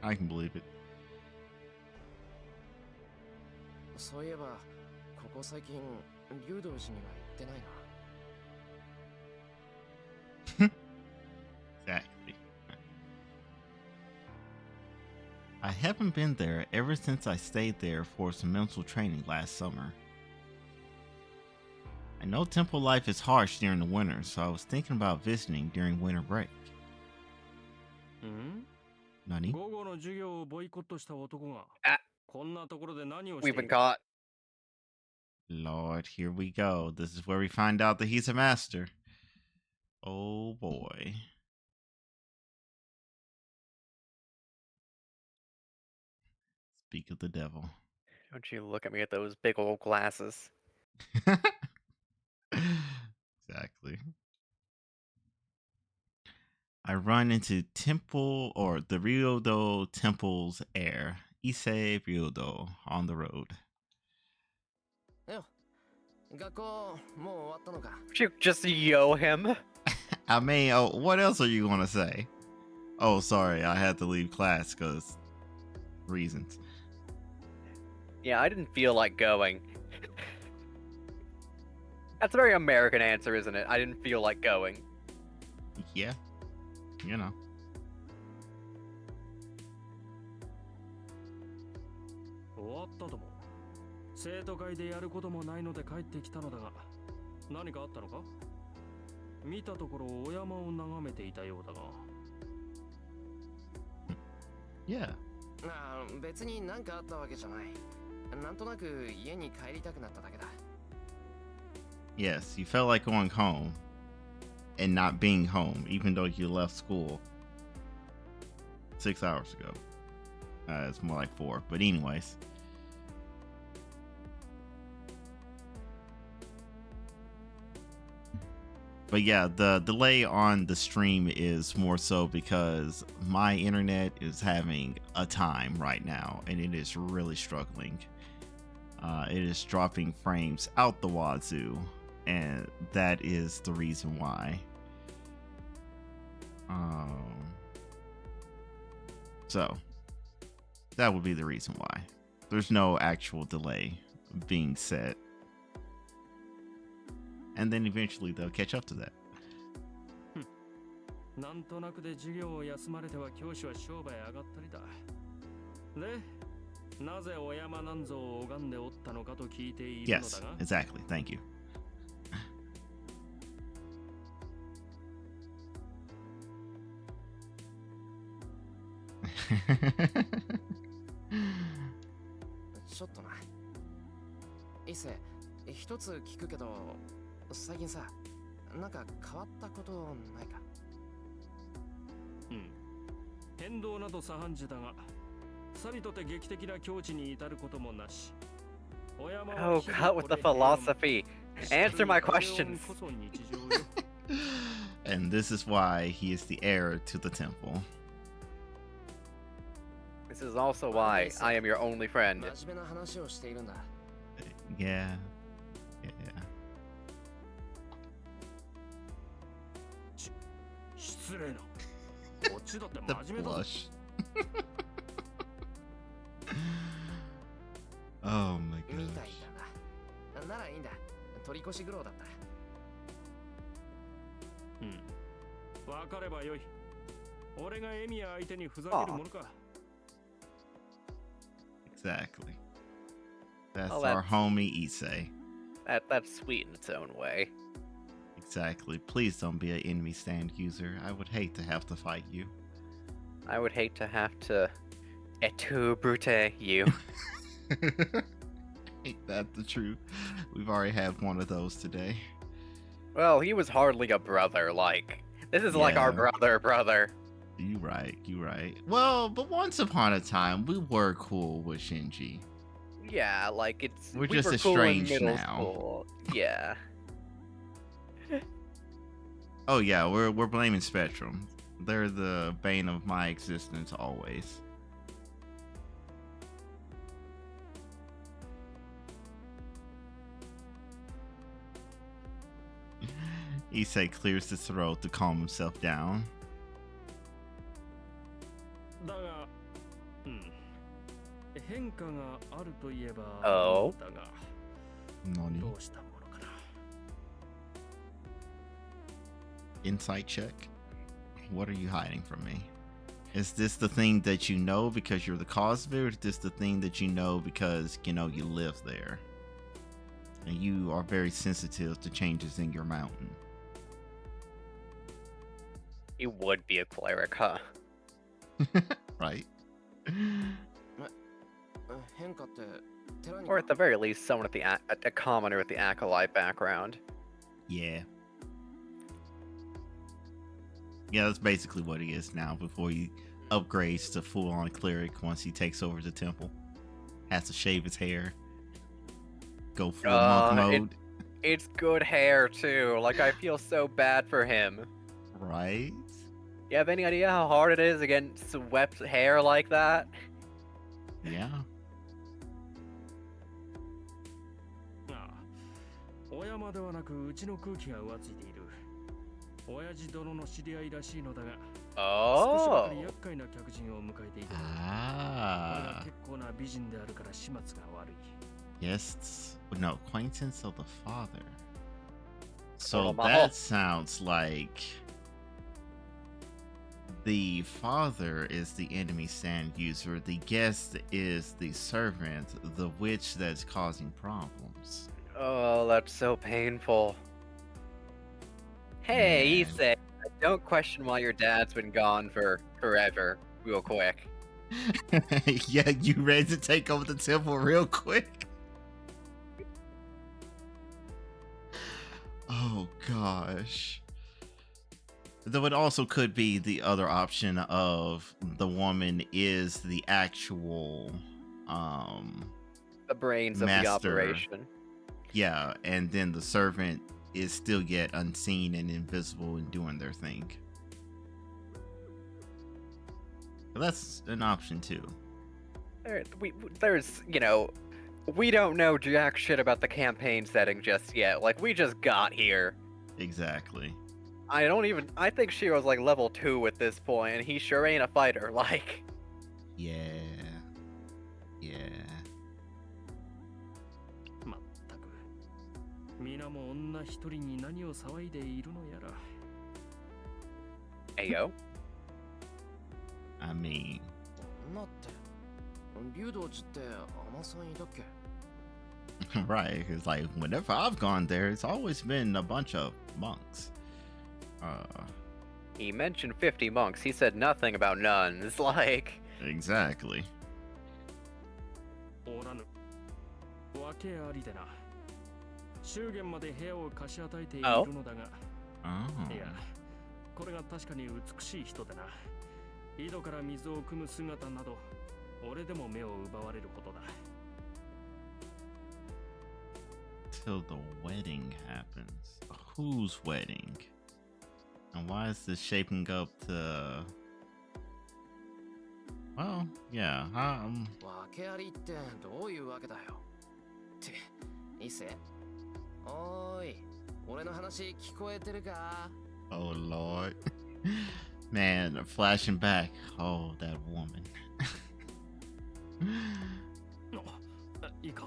I can believe it. そういえばここ最近竜道寺には行ってないな。Exactly. I haven't been there ever since I stayed there for some mental training last summer. I know temple life is harsh during the winter, so I was thinking about visiting during winter break. ん Nani? 午後の授業をボイコットした男が Ah, こんなところで何をし we've てい been る caught. Lord, here we go. This is where we find out that he's a master. Oh boy. Speak of the devil. Don't you look at me with those big old glasses. Exactly. I run into temple or the Ryodo Temple's heir, Issei Ryodo, on the road. よ学校もう終わったのか Would you just yo him? I mean, oh, what else are you going to say? Oh, sorry, I had to leave class because reasons. Yeah, I didn't feel like going. That's a very American answer, isn't it? I didn't feel like going. Yeah, you know. 終わったとも生徒会でやることもないので帰ってきたのだが何かあったのか見たところお山を眺めていたようだが Yeah. ああ別に何かあったわけじゃないなんとなく家に帰りたくなっただけだ Yes, you felt like going home and not being home, even though you left school 6 hours ago. It's more like 4, but anyways. But yeah, the delay on the stream is more so because my internet is having a time right now and it is really struggling. It is dropping frames out the wazoo, and that is the reason why. So that would be the reason why. There's no actual delay being set. And then eventually they'll catch up to that. なんとなくで授業を休まれては教師は商売上がったりだでなぜお山なんぞを拝んでおったのかと聞いているの Yes, だが exactly. Thank you. ちょっとな伊勢一つ聞くけど最近さなんか変わったことないかうん変動など左半時だがさりとて劇的な境地に至ることもなし Oh, God, with the philosophy. Answer my questions. And this is why he is the heir to the temple. This is also why I am your only friend. 真面目な話をしているんだ Yeah. Yeah. 失礼なこっちだって The 真面目だぞ blush. Oh my みたい gosh. だなならいいんだ取り越し苦労だったうん分かればよい俺がエミヤ相手にふざけるものか Exactly. That's Oh, our that's- homie Issei. That's sweet in its own way. Exactly. Please don't be an enemy stand user. I would hate to have to fight you. I would hate to have to etu brute you. Ain't that the truth? We've already had one of those today. Well, he was hardly a brother, like. This is like our Yeah. brother. You right. Well, but once upon a time, we were cool with Shinji. Yeah, like it's. We're we just were cool in estranged middle now. School. Yeah. Oh yeah, we're blaming Spectrum. They're the bane of my existence always. Issei clears his throat to calm himself down. だがうん変化があるといえば Oh. だが Nani? どうしたものかな insight check. What are you hiding from me? Is this the thing that you know because you're the cause of it, or is this the thing that you know because, you know, you live there? And you are very sensitive to changes in your mountain. You would be a cleric, huh? Right? 変化って寺に Or at the very least, someone at a commoner with the acolyte background. Yeah. Yeah, that's basically what he is now before he upgrades to full-on cleric once he takes over the temple. Has to shave his hair. Go full monk mode. It's good hair, too. Like, I feel so bad for him. Right? You have any idea how hard it is to get swept hair like that? Yeah. ああ、小山ではなくうちの空気が浮ついている。親父殿の知り合いらしいのだが、少しばか Oh. り厄介な客人を迎えていた。これが Ah. 結構な美人であるから始末が悪い。 Yes. No, acquaintance of the father. So Hold on, that sounds like the father is the enemy sand user, the guest is the servant, the witch that's causing problems. Oh, that's so painful. Hey, Man. Issei, don't question why your dad's been gone for forever, real quick. Yeah, you ready to take over the temple real quick? Oh gosh. Though it also could be the other option of the woman is the actual The brains of the Master. operation. yeah, and then the servant is still yet unseen and invisible and doing their thing. But that's an option too. There's, you know, we don't know jack shit about the campaign setting just yet. Like, we just got here. Exactly. I think Shiro's like level 2 at this point, and he sure ain't a fighter. Like, Yeah. Yeah. まったく。皆も女一人に何を騒いでいるのやら。 Ayo. I mean, 女って竜道寺って甘さんいたっけ right. It's like whenever I've gone there, it's always been a bunch of monks. He mentioned 50 monks. He said nothing about nuns. Like, Exactly. おらぬ。訳ありでな。祝言まで部屋を貸し与えているのだが、 Oh. いや、これが確かに美しい人でな。井戸から水を汲む姿など、俺でも目を奪われるほどだ。 Till the wedding happens. Whose wedding? And why is this shaping up to? Well, yeah. 訳ありってどういうわけだよって伊勢おーい俺の話聞こえてるか Oh Lord, man, flashing back. Oh, that woman. いか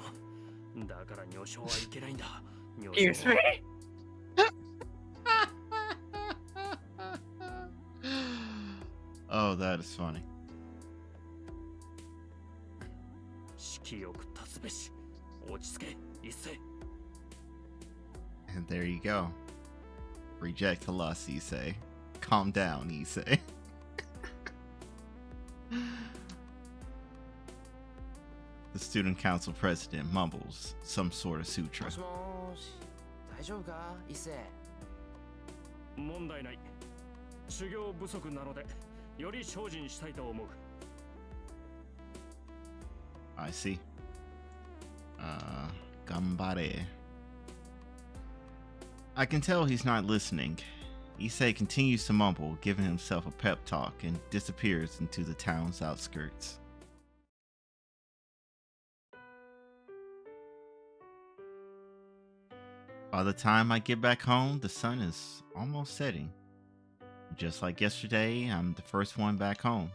ん。だから女性はいけないんだ。女 excuse me? Oh, that is funny. 式よく立つべし。落ち着け、一斉。 And there you go. Reject the lust, Issei. Calm down, Issei. The student council president mumbles some sort of sutra. もしもーし大丈夫か伊勢問題ない。修行不足なので、より精進したいと思う。 I see. Gambare. I can tell he's not listening. Issei continues to mumble, giving himself a pep talk, and disappears into the town's outskirts. By the time I get back home, the sun is almost setting. Just like yesterday, I'm the first one back home.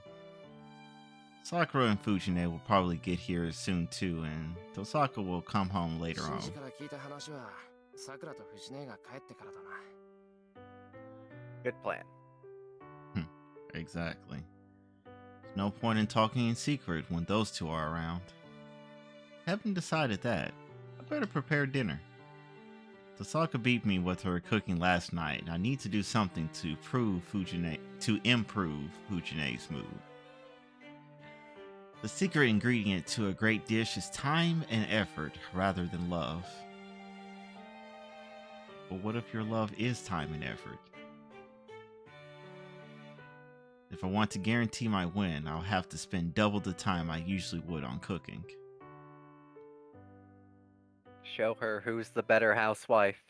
Sakura and Fujine will probably get here soon too, and Tosaka will come home later シン on. ジから聞いた話はさくらと藤姉が帰ってからだな Good plan. Exactly. There's no point in talking in secret when those two are around. Having decided that, I better prepare dinner. Tasaka beat me with her cooking last night. I need to do something to improve Fujine's mood. The secret ingredient to a great dish is time and effort rather than love. But what if your love is time and effort? If I want to guarantee my win, I'll have to spend double the time I usually would on cooking. Show her who's the better housewife.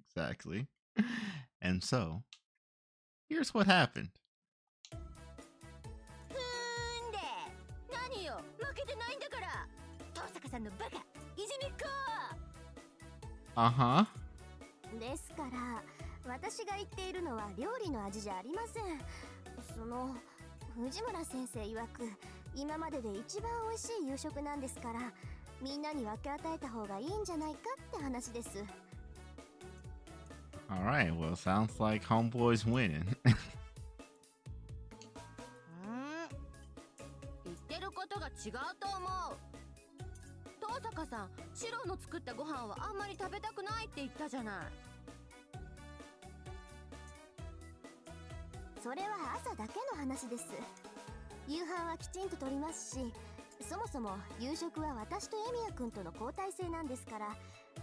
Exactly. And so, here's what happened. ふーんで何よ負けてないんだから登坂さんのバカいじめっ子 Uh-huh. ですから私が言っているのは料理の味じゃありませんその藤村先生曰く今までで一番美味しい夕食なんですからみんなに分け与えた方がいいんじゃないかって話です Alright, well, sounds like Homeboy's winning. 言ってることが違うと思う登坂さんシロの作ったご飯はあんまり食べたくないって言ったじゃないそれは朝だけの話です夕飯はきちんととりますしそもそも夕食は私とエミヤ君との交代制なんですから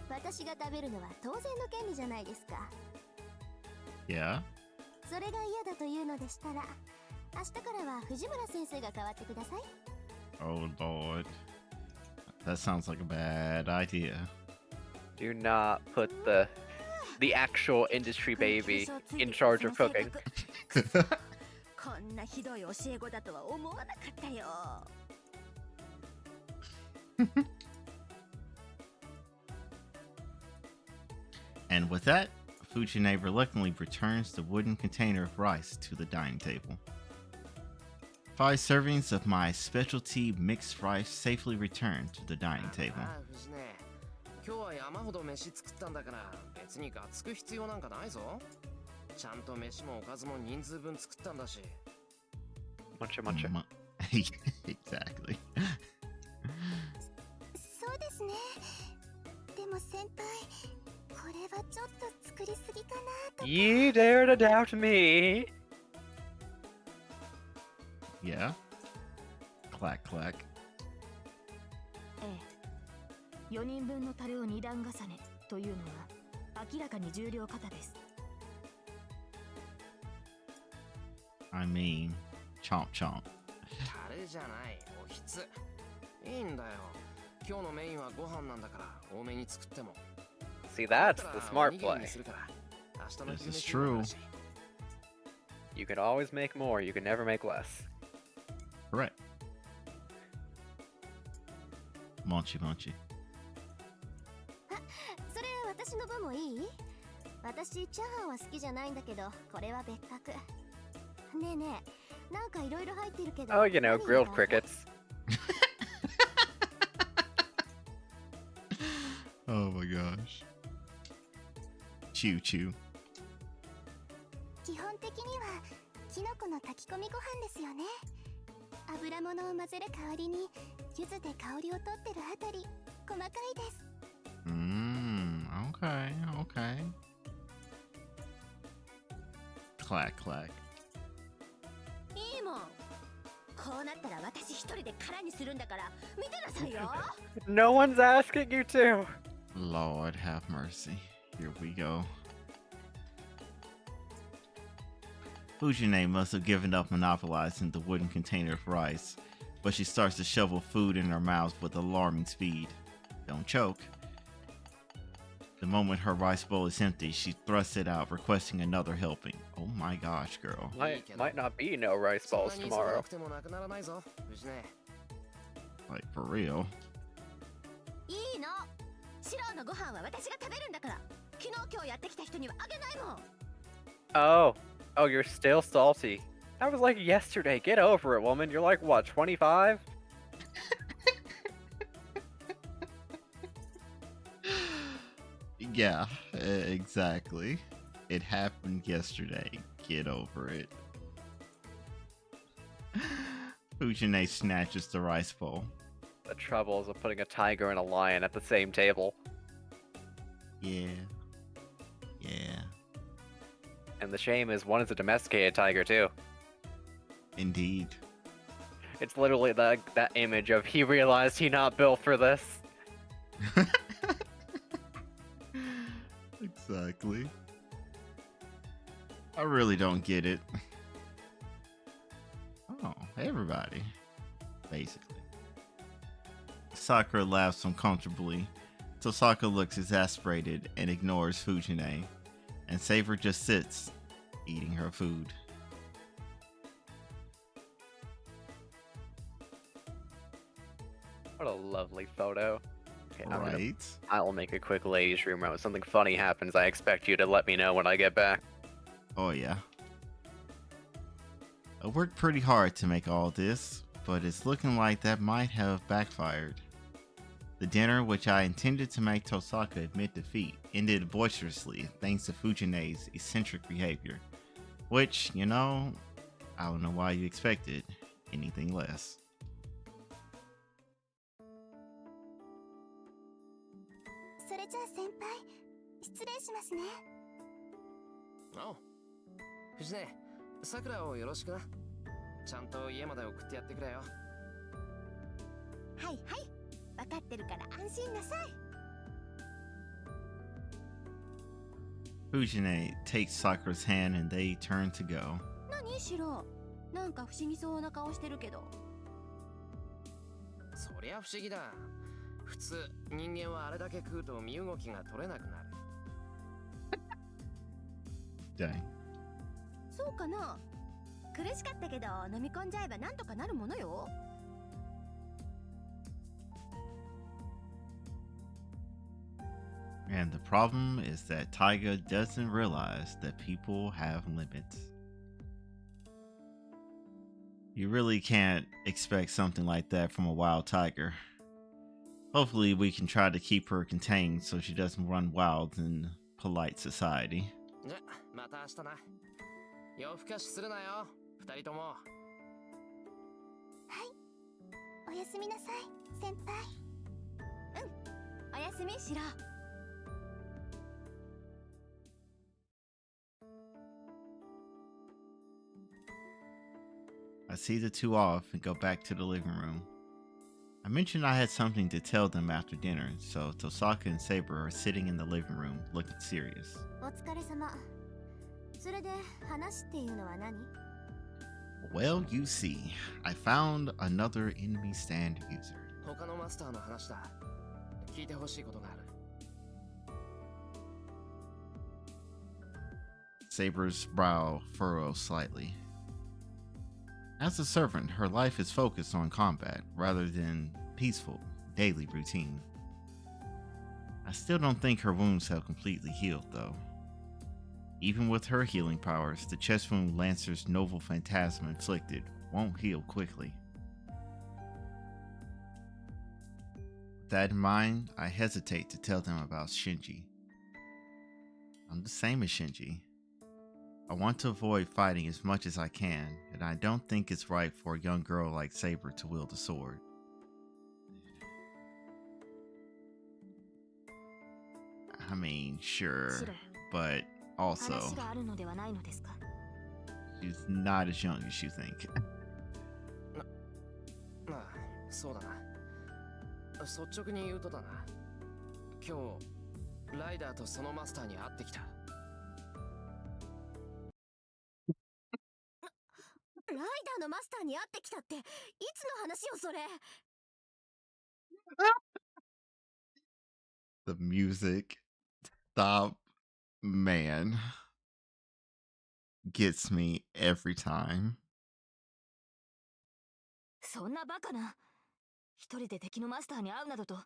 私が食べるのは当然の権利じゃないですか Yeah? それが嫌だというのでしたら明日からは藤村先生が代わってください Oh, Lord. That sounds like a bad idea. Do not put the actual industry baby in charge of cooking. こんなひどい教え子だとは思わなかったよ And with that, Fujine reluctantly returns the wooden container of rice to the dining table. 5 servings of my specialty mixed rice safely return to the dining table. ああ藤根今日は山ほど飯作ったんだから別にがっつく必要なんかないぞちゃんと飯もおかずも人数分作ったんだし Muncha muncha. Exactly. そうですねでも先輩これはちょっと作りすぎかなと You dare to doubt me? Yeah. Clack clack. ええ4人分のタレを2段重ねというのは明らかに重量過多です I mean, chomp chomp. タレじゃないおひついいんだよ今日のメインはご飯なんだから多めに作っても See, だっ that's た the ら smart おにぎり play. にするから明日の This 昼 is 飯もあるし You can always make more, you can never make less. Correct. Mochi mochi. それ私の分もいい私チャーハンは好きじゃないんだけどこれは別格ねえねえなんかいろいろ入ってるけど Oh, you know, 何 grilled 入れた crickets. Oh my gosh. Chew chew. 基本的にはキノコの炊き込みご飯ですよね油物を混ぜる代わりに柚子で香りをとってるあたり細かいです Okay, okay. Clack clack. いいもんこうなったら私一人で空にするんだから見てなさいよ No one's asking you to. Lord have mercy. Here we go. Fujine must have given up monopolizing the wooden container of rice, but she starts to shovel food in her mouth with alarming speed. Don't choke. The moment her rice bowl is empty, she thrusts it out, requesting another helping. Oh my gosh, girl. Might not be no rice そん balls なに急がな tomorrow. くてもなくならないぞ藤根 Like, for real. いいのシロのご飯は私が食べるんだから昨日今日やってきた人にはあげないもん Oh. Oh, you're still salty. That was like yesterday. Get over it, woman. You're like, what, 25? Yeah, exactly. It happened yesterday. Get over it. Fujine snatches the rice bowl. The troubles of putting a tiger and a lion at the same table. Yeah. Yeah. And the shame is one is a domesticated tiger too. Indeed. It's literally that image of he realized he not built for this. Exactly. I really don't get it. Oh, everybody. Basically. Sakura laughs uncomfortably. Tosaka looks exasperated and ignores Fujine. And Saber just sits, eating her food. What a lovely photo. Okay, Right? I'll make a quick ladies' room when something funny happens. I expect you to let me know when I get back. Oh, yeah. I worked pretty hard to make all this, but it's looking like that might have backfired. The dinner, which I intended to make Tosaka admit defeat, ended boisterously thanks to Fujine's eccentric behavior. Which, you know, I don't know why you expected anything less. Oh. 藤ね、さくらをよろしくな。ちゃんと家まで送ってやってくれよ。はいはい、分かってるから安心なさい。Fujine takes Sakura's hand and they turn to go. 何シロ、なんか不思議そうな顔してるけど。そりゃ不思議だ。普通、人間はあれだけ食うと身動きが取れなくなる。Dang. そうかな。苦しかったけど飲み込んじゃえばなんとかなるものよ。And the problem is that Taiga doesn't realize that people have limits. You really can't expect something like that from a wild tiger. Hopefully we can try to keep her contained so she doesn't run wild in polite society. じゃ、また明日な。夜更かしするなよ、二人とも。はい、おやすみなさい先輩。うん、おやすみシロ。I see the two off and go back to the living room. I mentioned I had something to tell them after dinner, so Tosaka and Saber are sitting in the living room looking serious. お疲れ様。それで話っていうのは何？ Well, you see, I found another enemy stand user. 他のマスターの話だ。聞いてほしいことがある。Saber's brow furrows slightly. As a servant, her life is focused on combat rather than peaceful, daily routine. I still don't think her wounds have completely healed, though. Even with her healing powers, the chest wound Lancer's novel phantasm inflicted won't heal quickly. With that in mind, I hesitate to tell them about Shinji. I'm the same as Shinji. I want to avoid fighting as much as I can, and I don't think it's right for a young girl like Saber to wield a sword. I mean, sure, but also, 話があるのではないのですか？ she's not as young as you think. まあ、そうだな。率直に言うとだな。今日、ライダーとそのマスターに会ってきた。ライダーのマスターに会ってきたっていつの話よそれ。 The music, stop, man, gets me every time. そんなバカな。一人で敵のマスターに会うなどと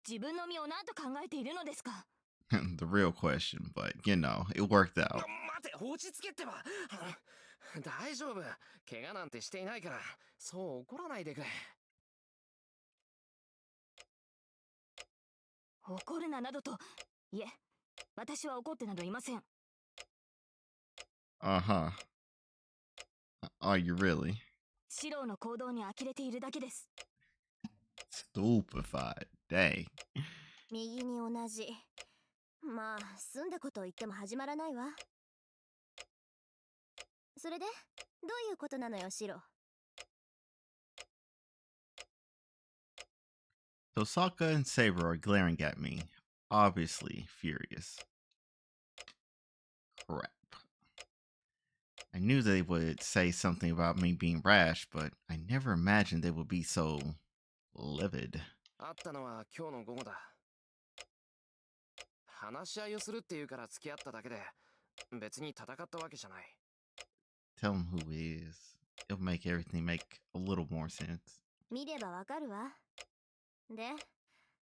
自分の身を何と考えているのですか？ The real question, but you know, it worked out. 待て、落ち着けってば。大丈夫。怪我なんてしていないから、そう怒らないでくれ。怒るななどと。いえ、私は怒ってなどいません。Uh-huh. Are you really? シローの行動に呆れているだけです。 Stupefied. Dang. 右に同じ。まあ済んだことを言っても始まらないわ。それでどういうことなのよ、シロ。 Tosaka and Saber are glaring at me, obviously furious. Crap. I knew they would say something about me being rash, but I never imagined they would be so livid. 会ったのは今日の午後だ。話し合いをするっていうから付き合っただけで、別に戦ったわけじゃない。Tell him who he is. It'll make everything make a little more sense. 見ればわかるわ。で、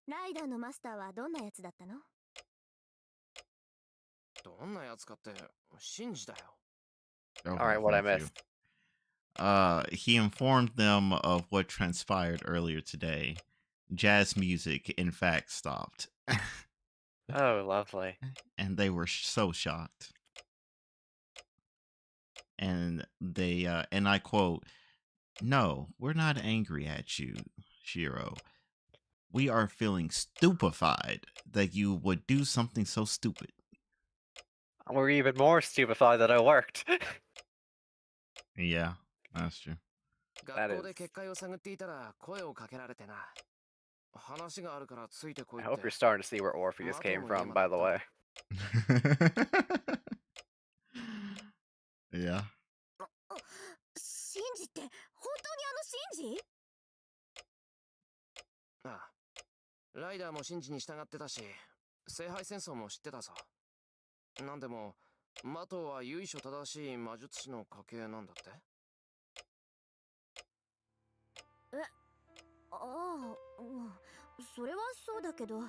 ライダーのマスターはどんなやつだったの？どんなやつかって、シンジだよ。Oh, All right, what I thank you. missed. He informed them of what transpired earlier today. Jazz music, in fact, stopped. Oh, lovely. And they were so shocked. And they, and I quote, "No, we're not angry at you, Shiro. We are feeling stupefied that you would do something so stupid." We're even more stupefied that it worked. Yeah, that's true. 学校で結界を探っていたら声をかけられてな。話があるからついてこい I って。 hope you're starting to see where Orpheus came from, by the way. Yeah. シンジって本当にあのシンジ？ああ、ライダーもシンジに従ってたし、聖杯戦争も知ってたさ。なんでも、マトは由緒正しい魔術師の家系なんだって。ああ、それはそうだけど、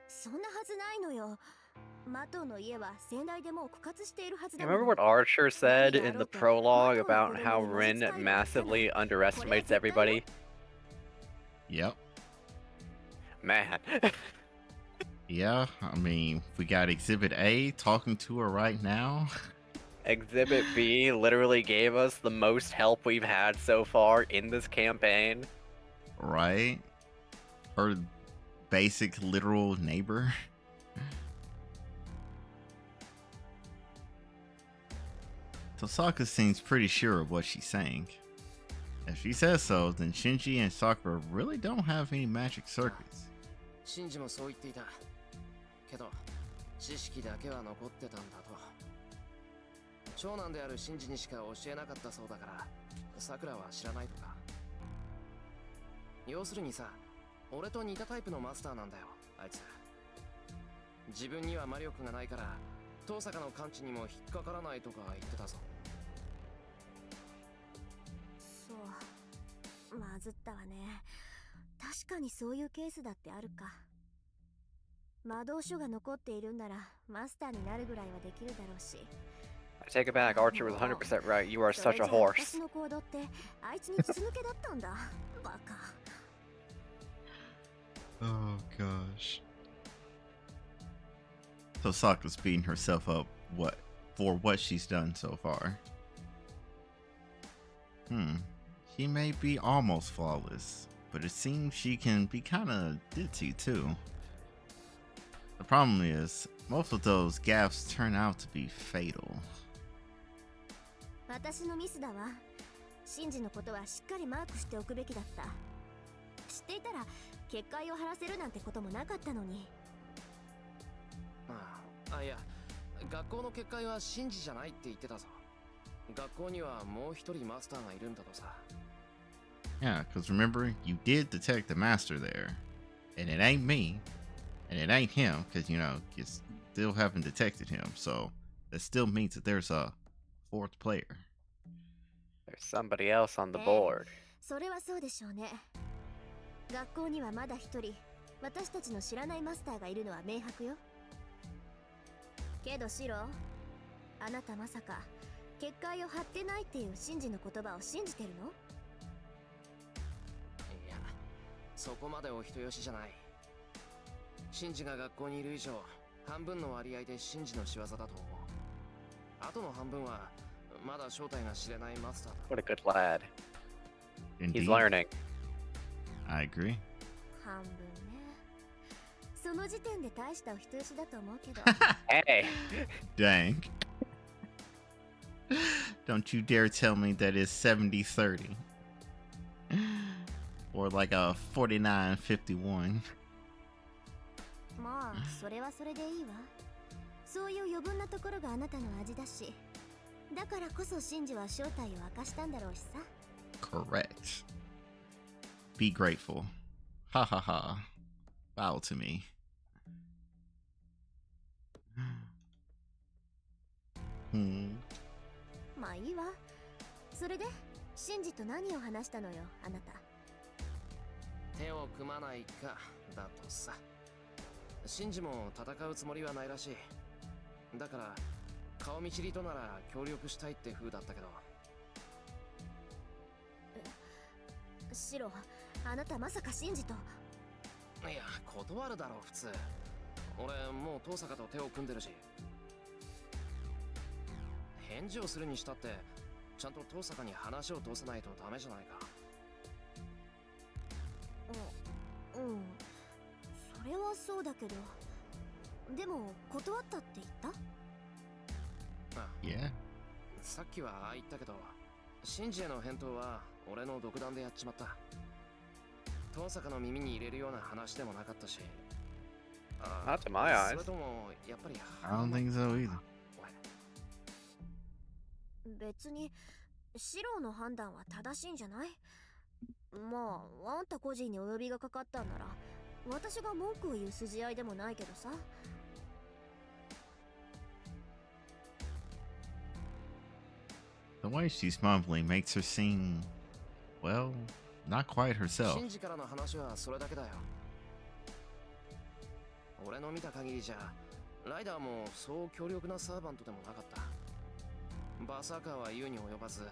そんなはずないのよ。マトの家は先代でもう枯渇しているはずだもん。 Remember what Archer said in the prologue about how Rin massively underestimates everybody? Yep. Man. Yeah, I mean, we got Exhibit A talking to her right now. Exhibit B literally gave us the most help we've had so far in this campaign. Right? Her basic literal neighbor. Tosaka seems pretty sure of what she's saying. If she says so, then Shinji and Sakura really don't have any magic circuits. シンジもそう言っていた。けど、知識だけは残ってたんだと。長男であるシンジにしか教えなかったそうだから、さくらは知らないとか。要するにさ、俺と似たタイプのマスターなんだよ、あいつ。自分には魔力がないから、遠坂の感知にも引っかからないとか言ってたぞ。そう、まずったわね。確かにそういうケースだってあるか。魔導書が残っているんならマスターになるぐらいはできるだろうし。 I take it back, Archer was 100% right. You are such a horse. 私の行動ってあいつに筒抜けだったんだ。バカ。 Oh gosh. Tosaka's beating herself up for what she's done so far. She may be almost flawless, but it seems she can be kind of ditzy too. The problem is, most of those gaffes turn out to be fatal. 私のミスだわ。シンジのことはしっかりマークしておくべきだった。知っていたら結界を張らせるなんてこともなかったのに。いや、学校の結界はシンジじゃないって言ってたぞ。学校にはもう一人マスターがいるんだとさ。Yeah, because remember, you did detect the master there. And it ain't me. And it ain't him, because, you know, you still haven't detected him. So that still means that there's a fourth player. There's somebody else on the board. それはそうでしょうね。学校にはまだ一人、私たちの知らないマスターがいるのは明白よ。けどシロ、あなたまさか結界を張ってないっていうシンジの言葉を信じてるの？いや、そこまでお人よしじゃない。シンジが学校にいる以上、半分の割合でシンジの仕業だと思う。あとの半分はまだ正体が知れないマスターだ。 What a good lad. Indeed. He's learning. I agree. 半分ね。その時点で大したお人よしだと思うけど。Hey! Dang. Don't you dare tell me that it's 70-30. Or like a 49-51. まあ、それはそれでいいわ。そういう余分なところがあなたの味だし。だからこそシンジは正体を明かしたんだろうしさ。Correct. Be grateful. Ha ha ha. Bow to me. Hmm. まあいいわ。それで、シンジと何を話したのよ、あなた。手を組まないかだとさ。シンジも戦うつもりはないらしい。だから顔見知りとなら協力したいって風だったけど。シロ、あなたまさかシンジと。いや、断るだろう普通。俺もう遠坂と手を組んでるし。返事をするにしたってちゃんと遠坂に話を通さないとダメじゃないか。うん、それはそうだけど。でも断ったって言った？あ、Yeah. さっきはああ言ったけど、シンジへの返答は俺の独断でやっちまった。遠坂の耳に入れるような話でもなかったし。Not to my eyes. それともやっぱり I don't think so either. 別にシロの判断は正しいんじゃない？まあ、あんた個人にお呼びがかかったんなら私が文句を言う筋合いでもないけどさ。The way she's mumbling makes her seem, well, not quite herself. シンジからの話はそれだけだよ。俺の見た限りじゃライダーもそう強力なサーバントでもなかった。バーサーカーは言うに及ばず、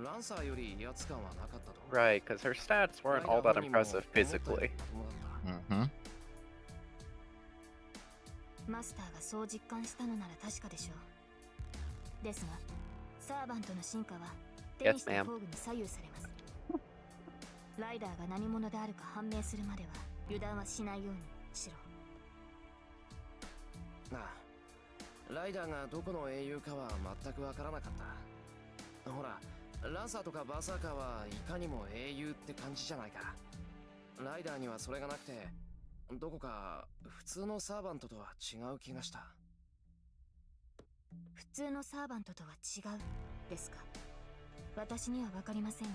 ランサーより威圧感はなかったと。 Right, because her stats weren't all that impressive physically. Mm-hmm. マスターがそう実感したのなら確かでしょう。ですが、サーバントの進化は手にした工具に左右されます。ライダーが何者であるか判明するまでは油断はしないようにしろ。なあ、ライダーがどこの英雄かは全くわからなかった。ほら、ランサーとかバーサーカーはいかにも英雄って感じじゃないか。ライダーにはそれがなくて、どこか普通のサーバントとは違う気がした。普通のサーバントとは違うですか？私には分かりませんが、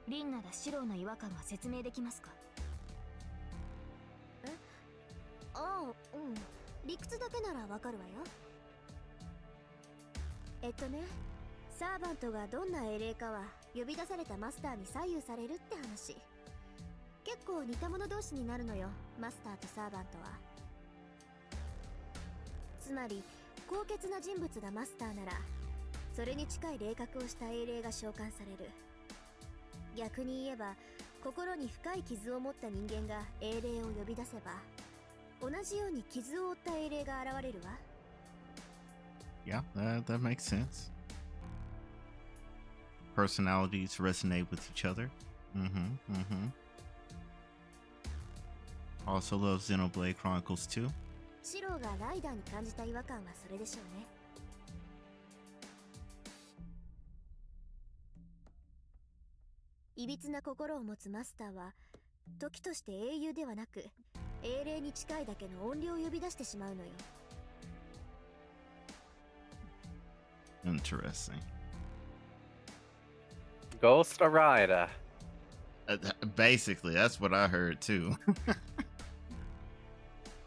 リンならシローの違和感が説明できますか？え？ああ、うん。理屈だけならわかるわよ。サーバントがどんな英霊かは呼び出されたマスターに左右されるって話。結構似た者同士になるのよ、マスターとサーバントは。つまり高潔な人物がマスターなら、それに近い霊格をした英霊が召喚される。逆に言えば、心に深い傷を持った人間が英霊を呼び出せば、同じように傷を負った英霊が現れるわ。Yeah, that makes sense. Personalities resonate with each other. Also love Xenoblade Chronicles 2. シローがライダーに感じた違和感はそれでしょうね。いびつな心を持つマスターは、時として英雄ではなく、英霊に近いだけの怨霊を呼び出してしまうのよ。Interesting. Ghost Rider. Basically, that's what I heard too.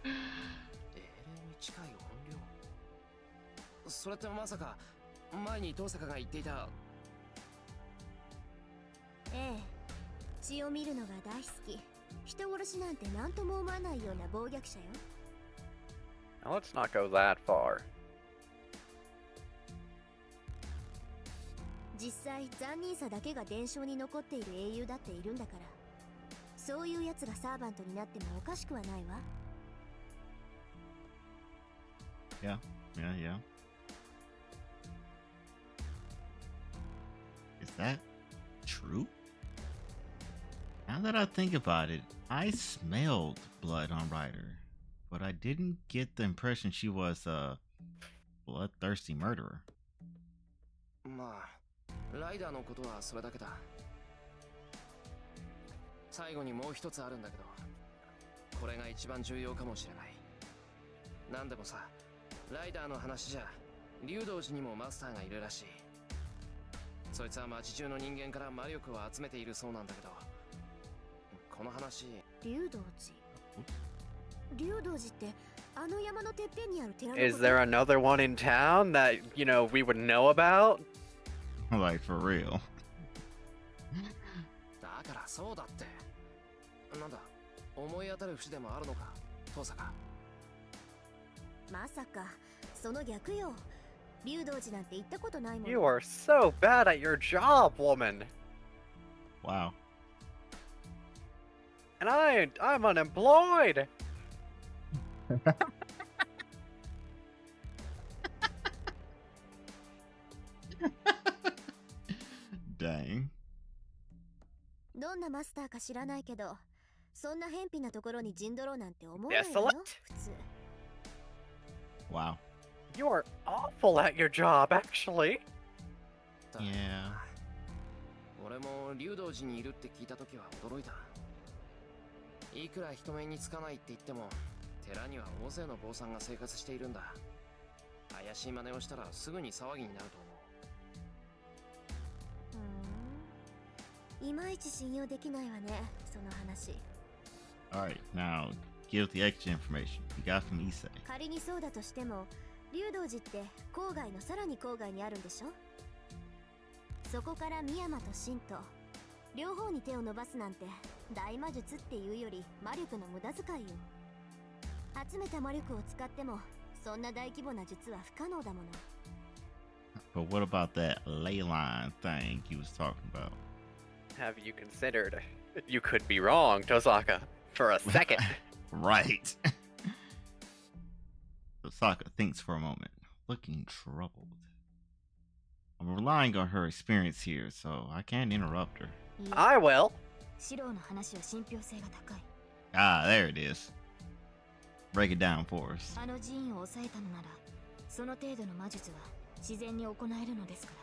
英霊に近い怨霊。それってまさか前に遠坂が言っていた。ええ、血を見るのが大好き。人殺しなんて何とも思わないような暴虐者よ。Now let's not go that far. 実際残忍さだけが伝承に残っている英雄だっているんだから、そういうやつがサーバントになってもおかしくはないわ。Yeah. Is that true? Now that I think about it, I smelled blood on Ryder, but I didn't get the impression she was a bloodthirsty murderer. まあライダーのことはそれだけだ。最後にもう一つあるんだけど、これが一番重要かもしれない。なんでもさ、ライダーの話じゃ竜道寺にもマスターがいるらしい。そいつは町中の人間から魔力を集めているそうなんだけど、この話。竜道寺。竜道寺ってあの山のてっぺんにある寺のこと。 Is there another one in town that, you know, we would know about? Like, for real. だからそうだって。なんだ、思い当たる節でもあるのか、遠坂。まさかその逆よ。竜道寺なんて行ったことないもん。 You are so bad at your job, woman. Wow. And I'm unemployed. Dang. どんなマスターか知らないけど、そんな偏僻なところに陣取ろうなんて思わないわよ、 Desolate? 普通。 Wow. You are awful at your job, actually. Yeah. 俺も竜道寺にいるって聞いた時は驚いた。いくら人目につかないって言っても、寺には大勢の坊さんが生活しているんだ。怪しい真似をしたらすぐに騒ぎになると思う。いまいち信用できないわね、その話。 Alright, now give the extra information you got from Issei. 仮にそうだとしても、竜道寺って郊外のさらに郊外にあるんでしょ。そこから深山と神と両方に手を伸ばすなんて大魔術っていうより魔力の無駄遣いよ。集めた魔力を使ってもそんな大規模な術は不可能だもの。 But what about that ley line thing you was talking about? Have you considered? You could be wrong, Tosaka, for a second. Right. Osaka thinks for a moment, looking troubled. I'm relying on her experience here, so I can't interrupt her. いいえ、 I will. シローの話は信憑性が高い。 Ah, there it is. Break it down for us. あの寺院を抑えたのなら、その程度の魔術は自然に行えるのですから。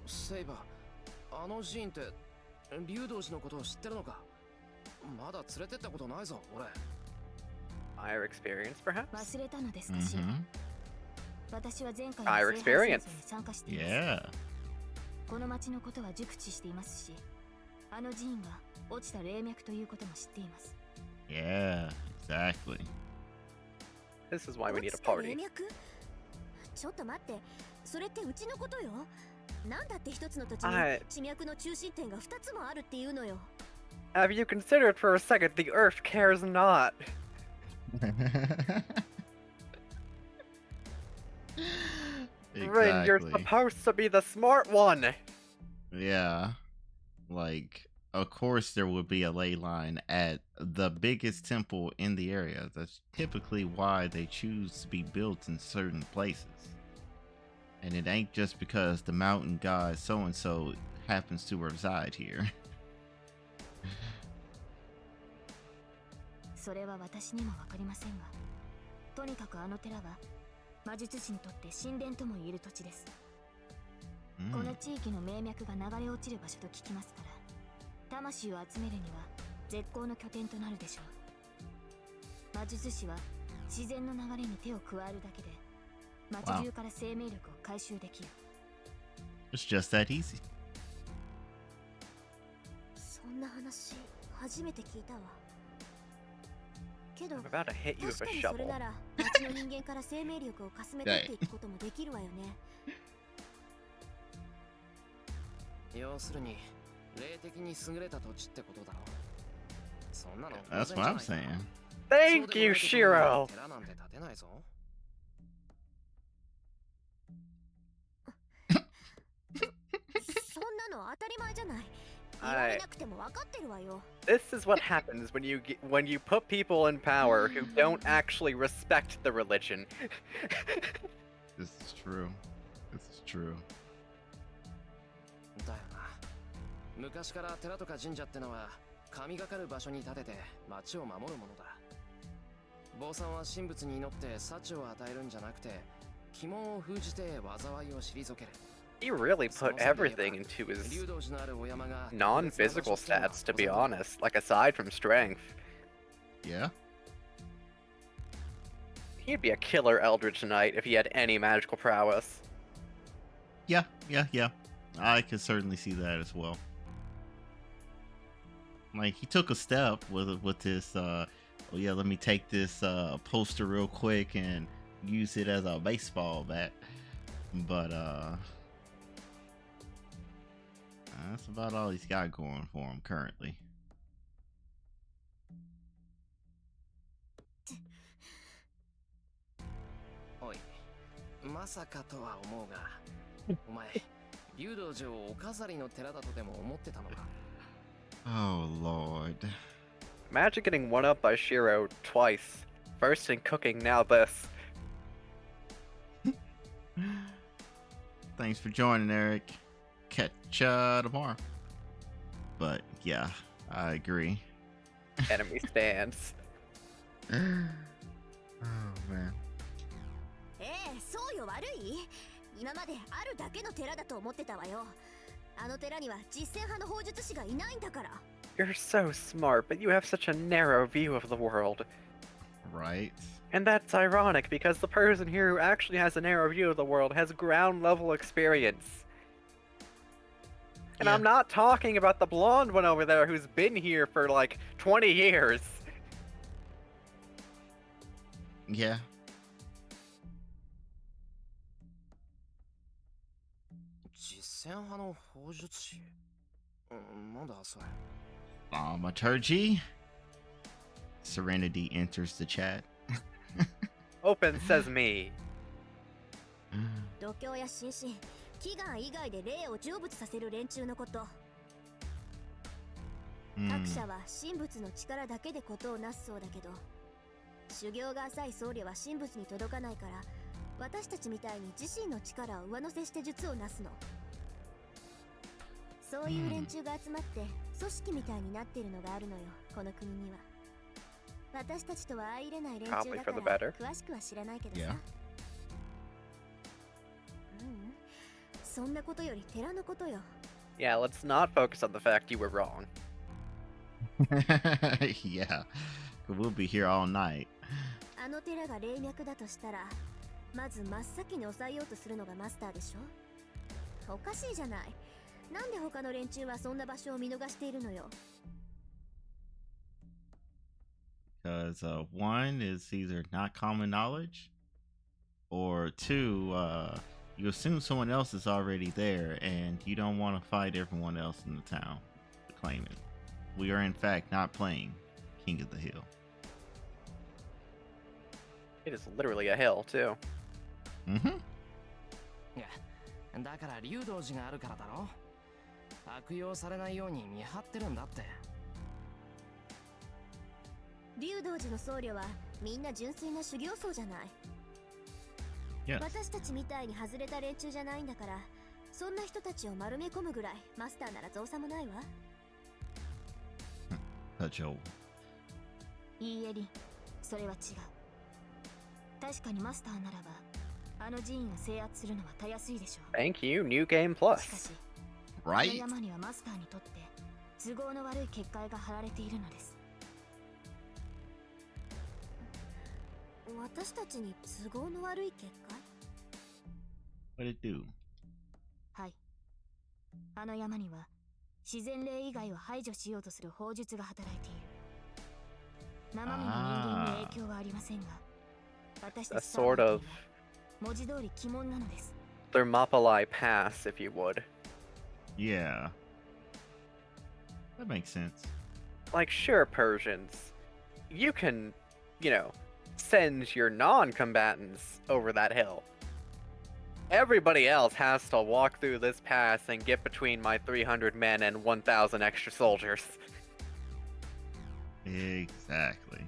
セイバー、あの寺院って竜道寺のことを知ってるのか。まだ連れてったことないぞ、俺。Higher experience, perhaps? 忘れたのですか、シロー。 Mm-hmm. 私は前回 Higher の聖杯 experience. 戦争に参加しています。 Yeah. この町のことは熟知していますし、あの寺院が落ちた霊脈ということも知っています。 Yeah, exactly. This is why we need a 落ちた霊 party. 脈？ちょっと待って、それってうちのことよ。なんだって一つの土地にはい地脈の中心点が2つもあるっていうのよ。 Have you considered for a second the Earth cares not? Rin, you're Exactly. supposed to be the smart one. Yeah. Like, of course, there would be a ley line at the biggest temple in the area. That's typically why they choose to be built in certain places. And it ain't just because the mountain god so and so happens to reside here. それは私にもわかりませんが、とにかくあの寺は魔術師にとって神殿とも言える土地です。 この Mm. 地域の命脈が流れ落ちる場所と聞きますから、魂を集めるには絶好の拠点となるでしょう。魔術師は自然の流れに手を加えるだけで町中から生命力を回収できる。 It's just that easy. そんな話初めて聞いたわ。けど I'm about to hit you 確 with か a にそれ shovel. なら町の人間から生命力をかすめ取っていくこともできるわよね。要するに霊的に優れた土地ってことだろ。そんなの That's what I'm saying. Thank you, Shiro. 寺なんて建てないぞ。そんなの当たり前じゃない。言われなくても分かってるわよ。 This is what happens when you put people in power who don't actually respect the religion. This is true. This is true. だよな。昔から寺とか神社ってのは神がかる場所に建てて町を守るものだ。坊さんは神仏に祈って幸を与えるんじゃなくて、鬼門を封じて災いを退ける。 He really put everything into his 竜道寺のあるお山が non-physical stats, to be honest. Like, aside from strength. Yeah. He'd be a killer Eldritch Knight if he had any magical prowess. Yeah. I could certainly see that as well. Like, he took a step with this. Oh yeah, let me take this poster real quick and use it as a baseball bat. But that's about all he's got going for him currently. おい、まさかとは思うが、お前、竜道寺をお飾りの寺だとでも思ってたのか。 Oh Lord. Imagine getting one up by Shiro twice. First in cooking, now this. Thanks for joining, Eric. Catch ya tomorrow. But yeah, I agree. Enemy stands. Oh man. そうよ、悪い。今まであるだけの寺だと思ってたわよ。あの寺には実践派の砲術師がいないんだから。 You're so smart, but you have such a narrow view of the world. Right. And that's ironic because the person here who actually has a narrow view of the world has ground level experience. And Yeah. I'm not talking about the blonde one over there who's been here for like 20 years. Yeah. 実践派の砲術師。なんだそれ。 Thaumaturgy. Serenity enters the chat. Open says me. 度胸や心身、祈願以外で霊を成仏させる連中のこと。 各社は神仏の力だけでことをなすそうだけど、修行が浅い僧侶は神仏に届かないから、私たちみたいに自身の力を上乗せして術をなすの。そういう連中が集まって組織みたいになってるのがあるのよ、この国には。私たちとは相入れない連中 Probably だ for か the ら better. 詳しくは知らないけどさ。 Yeah. そんなことより寺のことよ。 Yeah, let's not focus on the fact you were wrong. Yeah. We'll be here all night. あの寺が霊脈だとしたら、まず真っ先に抑えようとするのがマスターでしょ。おかしいじゃない。なんで他の連中はそんな場所を見逃しているのよ。 Because one is either not common knowledge, or two, you assume someone else is already there and you don't want to fight everyone else in the town to claim it. We are in fact not playing King of the Hill. It is literally a hill, too. Mm-hmm. いや、だから竜道寺があるからだろ。悪用されないように見張ってるんだって。竜道寺の僧侶はみんな純粋な修行僧じゃない。 Yes. 私たちみたいに外れた連中じゃないんだから、そんな人たちを丸め込むぐらいマスターなら造作もないわ。 Such a いいえりん、それは違う。確かにマスターならば、あの寺院を制圧するのはたやすいでしょう。 Thank you, New Game しか Plus. し、あの right. 山にはマスターにとって都合の悪い結界が張られているのです。私たちに都合の悪い結界？ What it do? はい。あの山には自然霊以外を排除しようとする法術が働いている。生身の人間に影響はありませんが、私た A ち sort of 文字通り鬼門なのです。 Thermopylae Pass, if you would. Yeah. That makes sense. Like, sure, Persians, you can, you know, send your non-combatants over that hill. Everybody else has to walk through this pass and get between my 300 men and 1,000 extra soldiers. Exactly.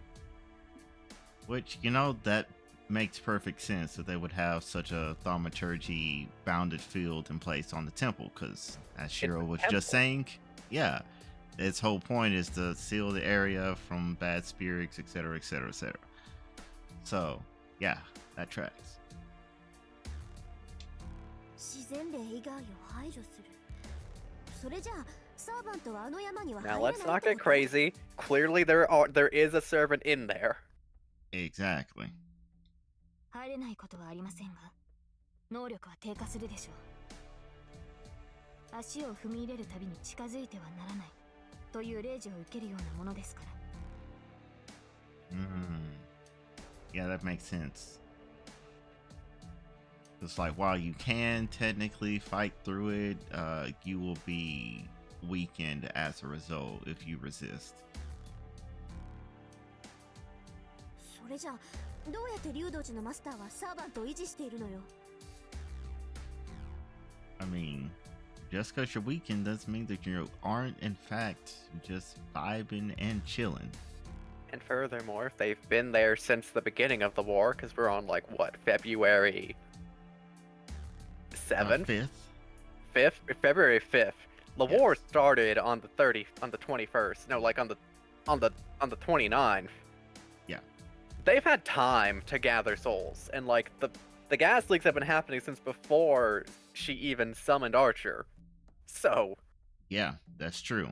Which, you know, that makes perfect sense that they would have such a thaumaturgy bounded field in place on the temple, because as Shiro was temple. just saying, yeah, its whole point is to seal the area from bad spirits, etc., etc., etc. So, yeah, that tracks. 自然霊以外を排除する。それじゃあサーバントはあの山には Now 入れ let's ない not って get こと？ crazy. Clearly there is a servant in there. Exactly. 入れないことはありませんが、能力は低下するでしょう。足を踏み入れるたびに近づいてはならないという令状を受けるようなものですから。Yeah, that makes sense. It's like while you can technically fight through it, you will be weakened as a result if you resist. それじゃあどうやって竜道寺のマスターはサーバントを維持しているのよ。 I mean, just because you're weakened doesn't mean that you aren't in fact just vibing and chilling. And furthermore, if they've been there since the beginning of the war, because we're on like what, February 7th? 5th? February 5th. The Yes. war started on the 21st. No, like on the 29th. Yeah. They've had time to gather souls, and like the gas leaks have been happening since before she even summoned Archer. So, Yeah, that's true.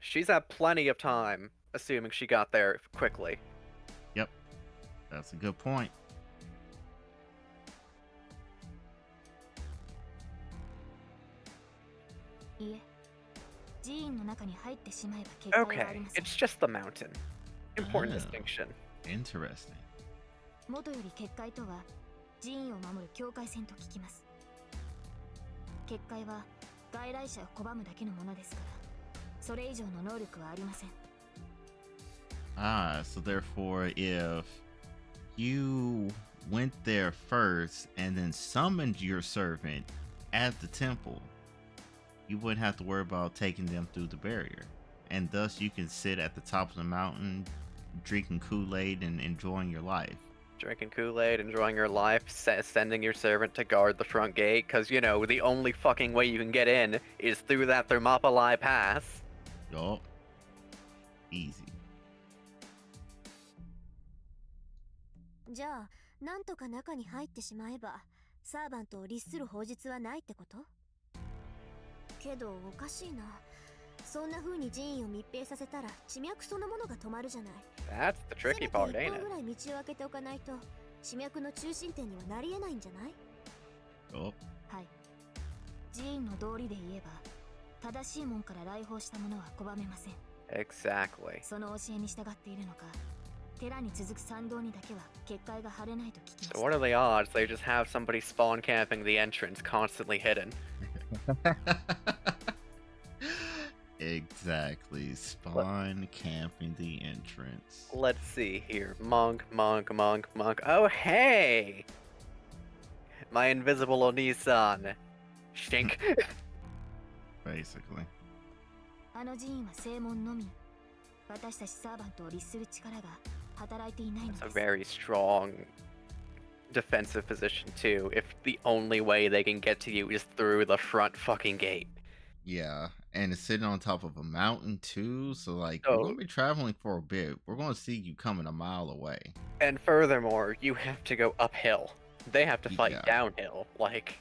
she's had plenty of time, assuming she got there quickly. Yep, that's a good point. いえ、寺院の中に入ってしまえば結果はあ Okay, りません。 it's just the mountain. Important Ah. distinction. Interesting. 元より結界とは寺院を守る境界線と聞きます。結界は外来者を拒むだけのものですから、それ以上の能力はありません。 Ah, so therefore, if you went there first and then summoned your servant at the temple, you wouldn't have to worry about taking them through the barrier. And thus, you can sit at the top of the mountain, drinking Kool-Aid and enjoying your life. Drinking Kool-Aid, enjoying your life, sending your servant to guard the front gate, because, you know, the only fucking way you can get in is through that Thermopylae Pass. Yup. Easy. じゃあ、なんとか中に入ってしまえば、サーバントを律する法術はないってこと？けどおかしいな。そんな風に寺院を密閉させたら地脈そのものが止まるじゃない。 That's the せ tricky めて part, 一 ain't 本 it? ぐらい道を開けておかないと、地脈の中心点にはなり得ないんじゃない？ Yup. はい。寺院の道理で言えば、正しい門から来訪した者は拒めません。 Exactly. その教えに従っているのか、寺に続く参道にだけは結界が張れないと聞きま So し what た。 are the odds they just have somebody spawn camping the entrance, constantly hidden? Exactly. Spawn camping the entrance. Let's see here. Monk. Oh, hey! My invisible Oni-san. Shink. Basically. あの寺院は正門のみ。私たちサーバントを律する力が働いていないの It's a です。 very strong defensive position, too, if the only way they can get to you is through the front fucking gate. Yeah, and it's sitting on top of a mountain too. So like, Oh. we're gonna be traveling for a bit. We're gonna see you coming a mile away. And furthermore, you have to go uphill. They have to fight Yeah. downhill. Like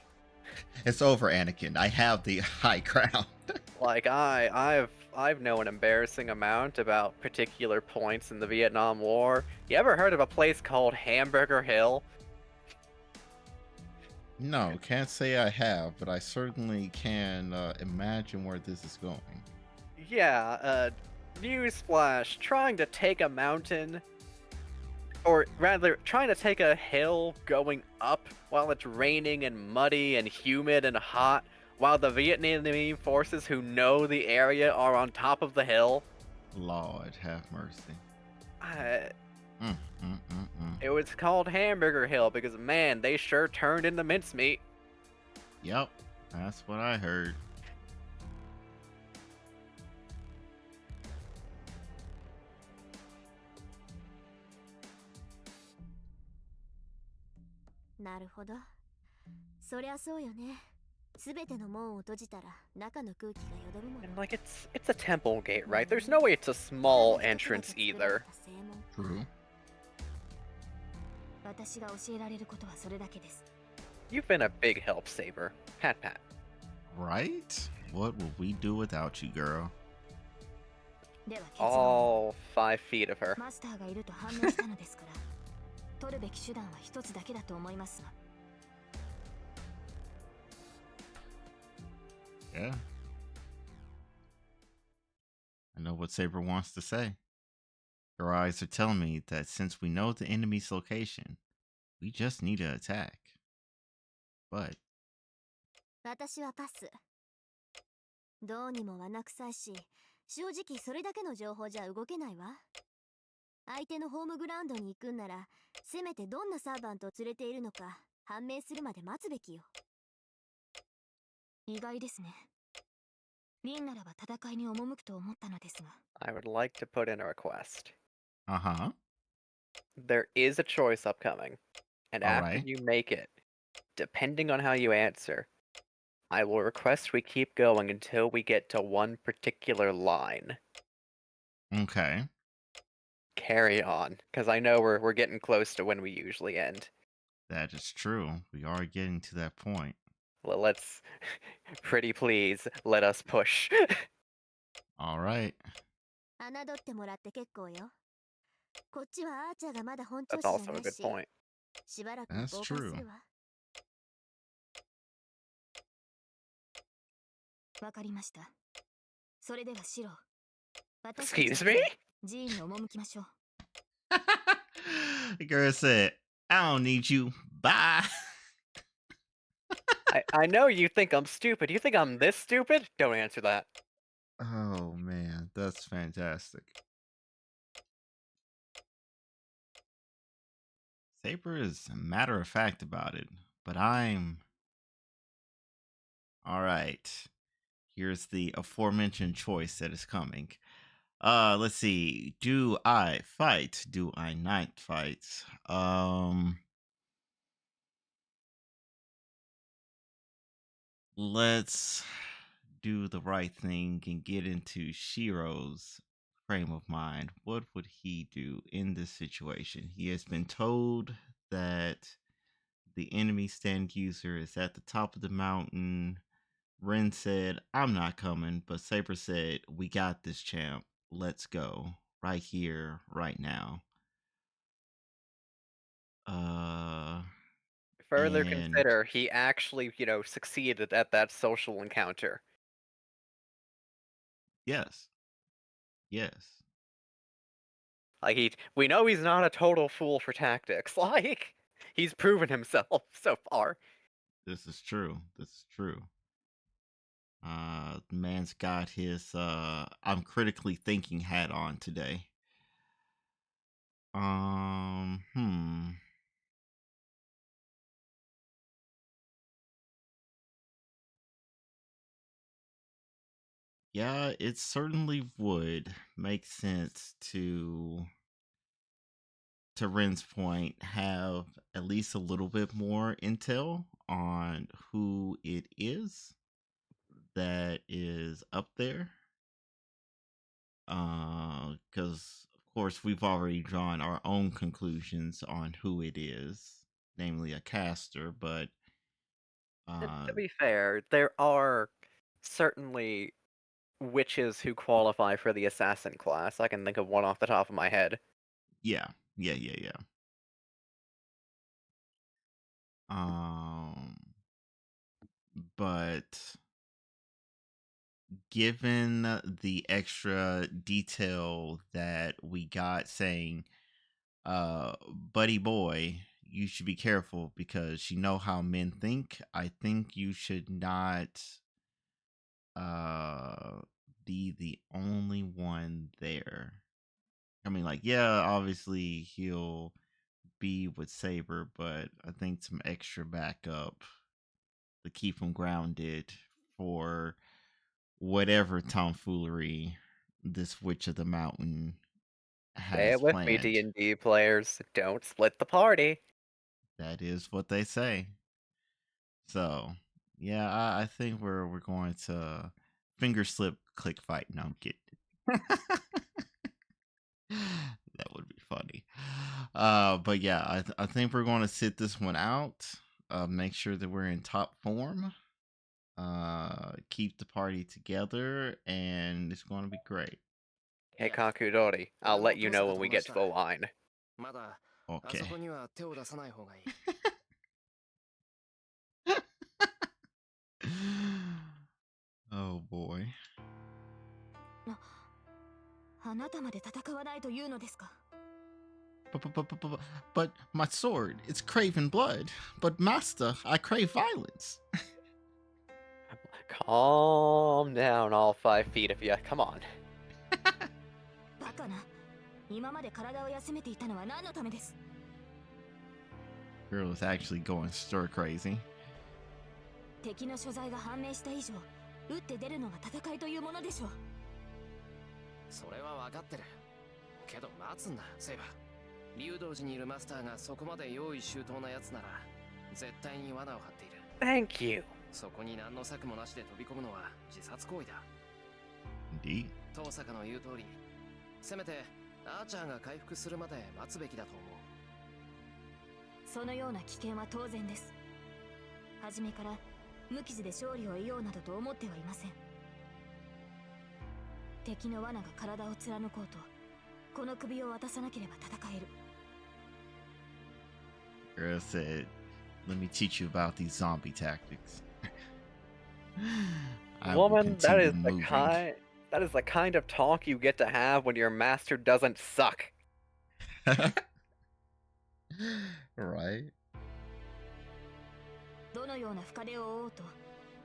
It's over, Anakin. I have the high ground. I've known an embarrassing amount about particular points in the Vietnam War. You ever heard of a place called Hamburger Hill? No, can't say I have, but I certainly can imagine where this is going. Yeah, newsflash, trying to take a mountain, or rather, trying to take a hill going up while it's raining and muddy and humid and hot, while the Vietnamese forces who know the area are on top of the hill. Lord have mercy. Uh, Mm. it was called Hamburger Hill because, man, they sure turned into mincemeat. Yep, that's what I heard. なるほど。そりゃそうよね。すべての門を閉じたら中の空気がよどるもの。 And like it's a temple gate, right? There's no way it's a small entrance either. True. 私が教えられることはそれだけです。 You've been a big help, Saber. Pat pat. Right? What would we do without you, girl? では結論。 All 5 feet of her. マスターがいると判明したのですから、取るべき手段は一つだけだと思いますが。 Yeah. I know what Saber wants to say. Her eyes are telling me that since we know the enemy's location, we just need to attack. But 私はパス。どうにも罠臭いし、正直それだけの情報じゃ動けないわ。相手のホームグラウンドに行くんなら、せめてどんなサーバントを連れているのか判明するまで待つべきよ。意外ですね。リンならば戦いに赴くと思ったのですが。 I would like to put in a request. uh-huh. There is a choice upcoming, and after Alright. you make it, depending on how you answer, I will request we keep going until we get to one particular line. Okay. Carry on, because I know we're getting close to when we usually end. That is true. We are getting to that point. Let's, pretty please, let us push. Alright. 侮ってもらって結構よ。こっちはアーチャーがまだ本調 That's 子じゃ also な a い good し、 point. しばらく That's 傍観 true. するわ。わかりました。それではシロ、私たち Excuse は me? 寺院に赴きましょう。 The girl said, I don't need you. Bye. I know you think I'm stupid. You think I'm this stupid? Don't answer that. Oh man, that's fantastic. Saber is matter of fact about it, but I'm all right. Here's the aforementioned choice that is coming. Let's see. Do I fight? Do I not fight? Let's do the right thing and get into Shiro's frame of mind. What would he do in this situation? He has been told that the enemy stand user is at the top of the mountain. Ren said, I'm not coming, but Saber said, we got this, champ. Let's go. Right here, right now. Further And consider, he actually, succeeded at that social encounter. yes. Yes. Like, we know he's not a total fool for tactics. Like, he's proven himself so far. This is true. This is true. The man's got his I'm critically thinking hat on today. Yeah, it certainly would make sense to Ren's point, have at least a little bit more intel on who it is that is up there. Because of course we've already drawn our own conclusions on who it is, namely a caster, but To be fair, there are certainly witches who qualify for the assassin class. I can think of one off the top of my head. yeah. But given the extra detail that we got saying, buddy boy, you should be careful because you know how men think. I think you should not be the only one there. I mean, like, yeah, obviously he'll be with Saber, but I think some extra backup to keep him grounded for whatever tomfoolery this Witch of the Mountain Stay has with me, planned. D&D players. Don't split the party. That is what they say. So yeah, I think we're going to finger slip click fight. No, I'm kidding. That would be funny. But yeah, I think we're going to sit this one out. Make sure that we're in top form. Keep the party together, and it's going to be great. Hey, Kakudori, I'll let you know when we get to the line. まだあ Okay. そこには手を出さない方がいい。Oh boy. あなたまで戦わないというのですか？ But my sword, it's craving blood. But master, I crave violence. Calm down, all 5 feet of you. Come on. バカな。今まで体を休めていたのは何のためです？ Girl is actually going stir crazy. 敵の所在が判明した以上、打って出るのが戦いというものでしょう。それは分かってる。けど待つんだ、セイバー。竜道寺にいるマスターがそこまで用意周到なやつなら、絶対に罠を張っている。Thank you. そこに何の策もなしで飛び込むのは自殺行為だ。Indeed. 遠坂の言う通り、せめてアーチャーが回復するまで待つべきだと思う。そのような危険は当然です。初めから無傷で勝利を得ようなどと思ってはいません。敵の罠が体を貫こうと、この首を渡さなければ戦える。Girl said, "Let me teach you about these zombie tactics." I will Woman, that continue is the moving. that is the kind of talk you get to have when your master doesn't suck. Right? どのような深手を負おうと、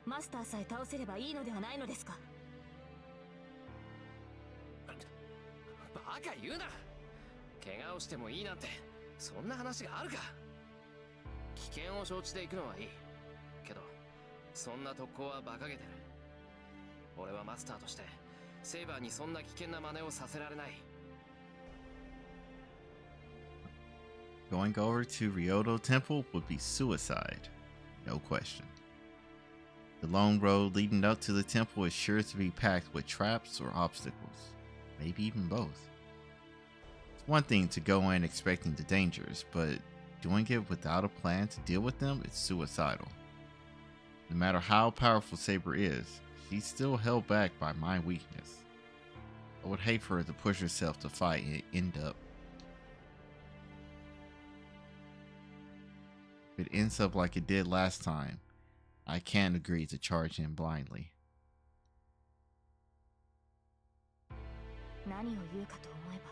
マスターさえ倒せればいいのではないのですか？バカ言うな。怪我をしてもいいなんてそんな話があるか。危険を承知で行くのはいいけど、そんな特攻は馬鹿げてる。俺はマスターとしてセイバーにそんな危険な真似をさせられない。 Going over to Ryoto Temple would be suicide. No question. The long road leading up to the temple is sure to be packed with traps or obstacles. Maybe even both. It's one thing to go in expecting the dangers, but doing it without a plan to deal with them is suicidal. No matter how powerful Saber is, she's still held back by my weakness. I would hate for her to push herself to fight and end up. If it ends up like it did last time, I can't agree to charge in blindly. 何を言うかと思えば。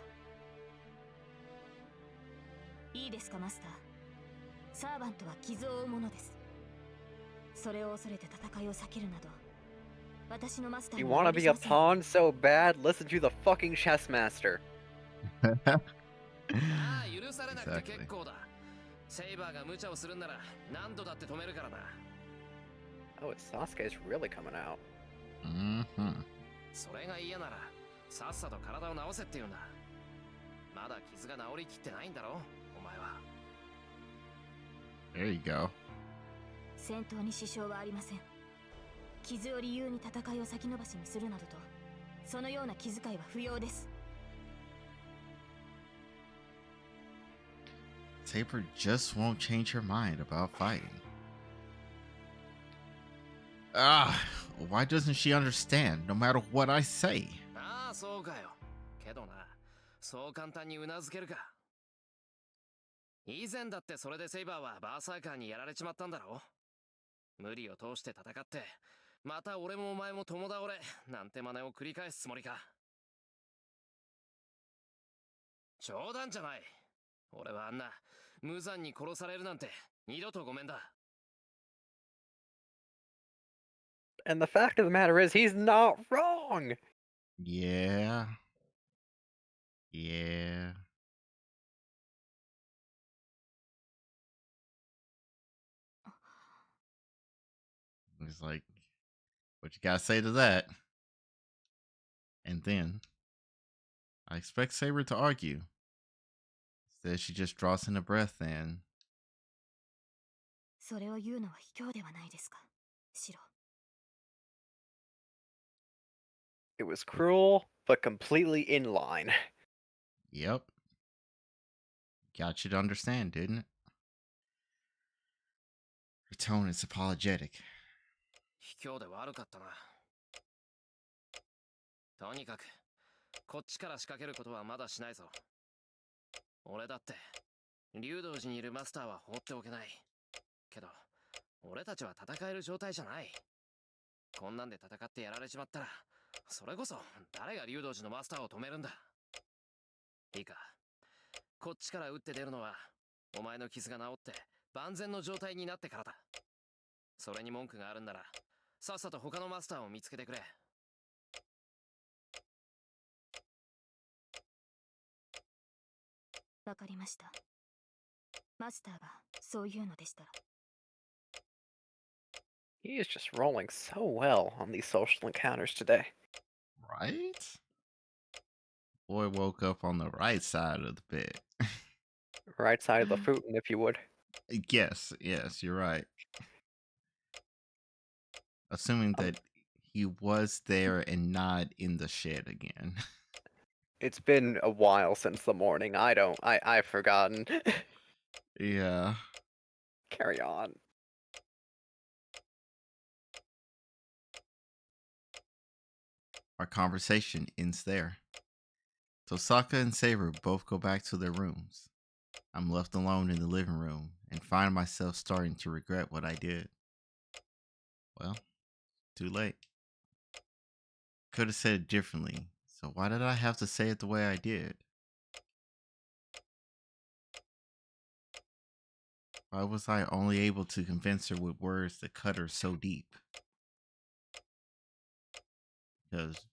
いいですか、マスター。サーバントは傷を負うものです。それを恐れて戦いを避けるなど、私のマスター You には wanna 許し be a ません。 pawn so bad? Listen to the fucking chess master. ああ、許されなくて結構だ。セイバーが無茶をするんなら何度だって止めるからな。 Oh, Sasuke's really coming out. Mm-hmm. それが嫌ならさっさと体を治せって言うんだ。まだ傷が治りきってないんだろ、お前は。 There you go. 戦闘に支障はありません。傷を理由に戦いを先延ばしにするなどと、そのような気遣いは不要です。 Saber just won't change her mind about fighting. Why doesn't she understand no matter what I say? ああ、そうかよ。けどな、そう簡単にうなずけるか。以前だってそれでセイバーはバーサーカーにやられちまったんだろ。無理を通して戦って、また俺もお前も共倒れなんて真似を繰り返すつもりか。冗談じゃない。俺はあんな無残に殺されるなんて二度とごめんだ。 And the fact of the matter is, he's not wrong! Yeah. Yeah. It's like, what you gotta say to that? And then, I expect Saber to argue. Instead, she just draws in a breath and それを言うのは卑怯ではないですか、シロ。It was cruel, but completely in line. Yep. Got you to understand, didn't it? Her tone is apologetic. 卑怯で悪かったな。とにかく、こっちから仕掛けることはまだしないぞ。俺だって、竜道寺にいるマスターは放っておけない。けど、俺たちは戦える状態じゃない。こんなんで戦ってやられちまったら、それこそ誰が竜道寺のマスターを止めるんだ。いいか、こっちから打って出るのは、お前の傷が治って万全の状態になってからだ。それに文句があるんなら、さっさと他のマスターを見つけてくれ。わかりました。マスターがそう言うのでしたら。He is just rolling so well on these social encounters today. Right? Boy woke up on the right side of the bed. Right side of the fountain, if you would. Yes, you're right. Assuming that he was there and not in the shed again. It's been a while since the morning. I've forgotten. Yeah. Carry on. Our conversation ends there. Tosaka and Saber both go back to their rooms. I'm left alone in the living room and find myself starting to regret what I did. Well, too late. Could have said it differently, so why did I have to say it the way I did? Why was I only able to convince her with words that cut her so deep? Because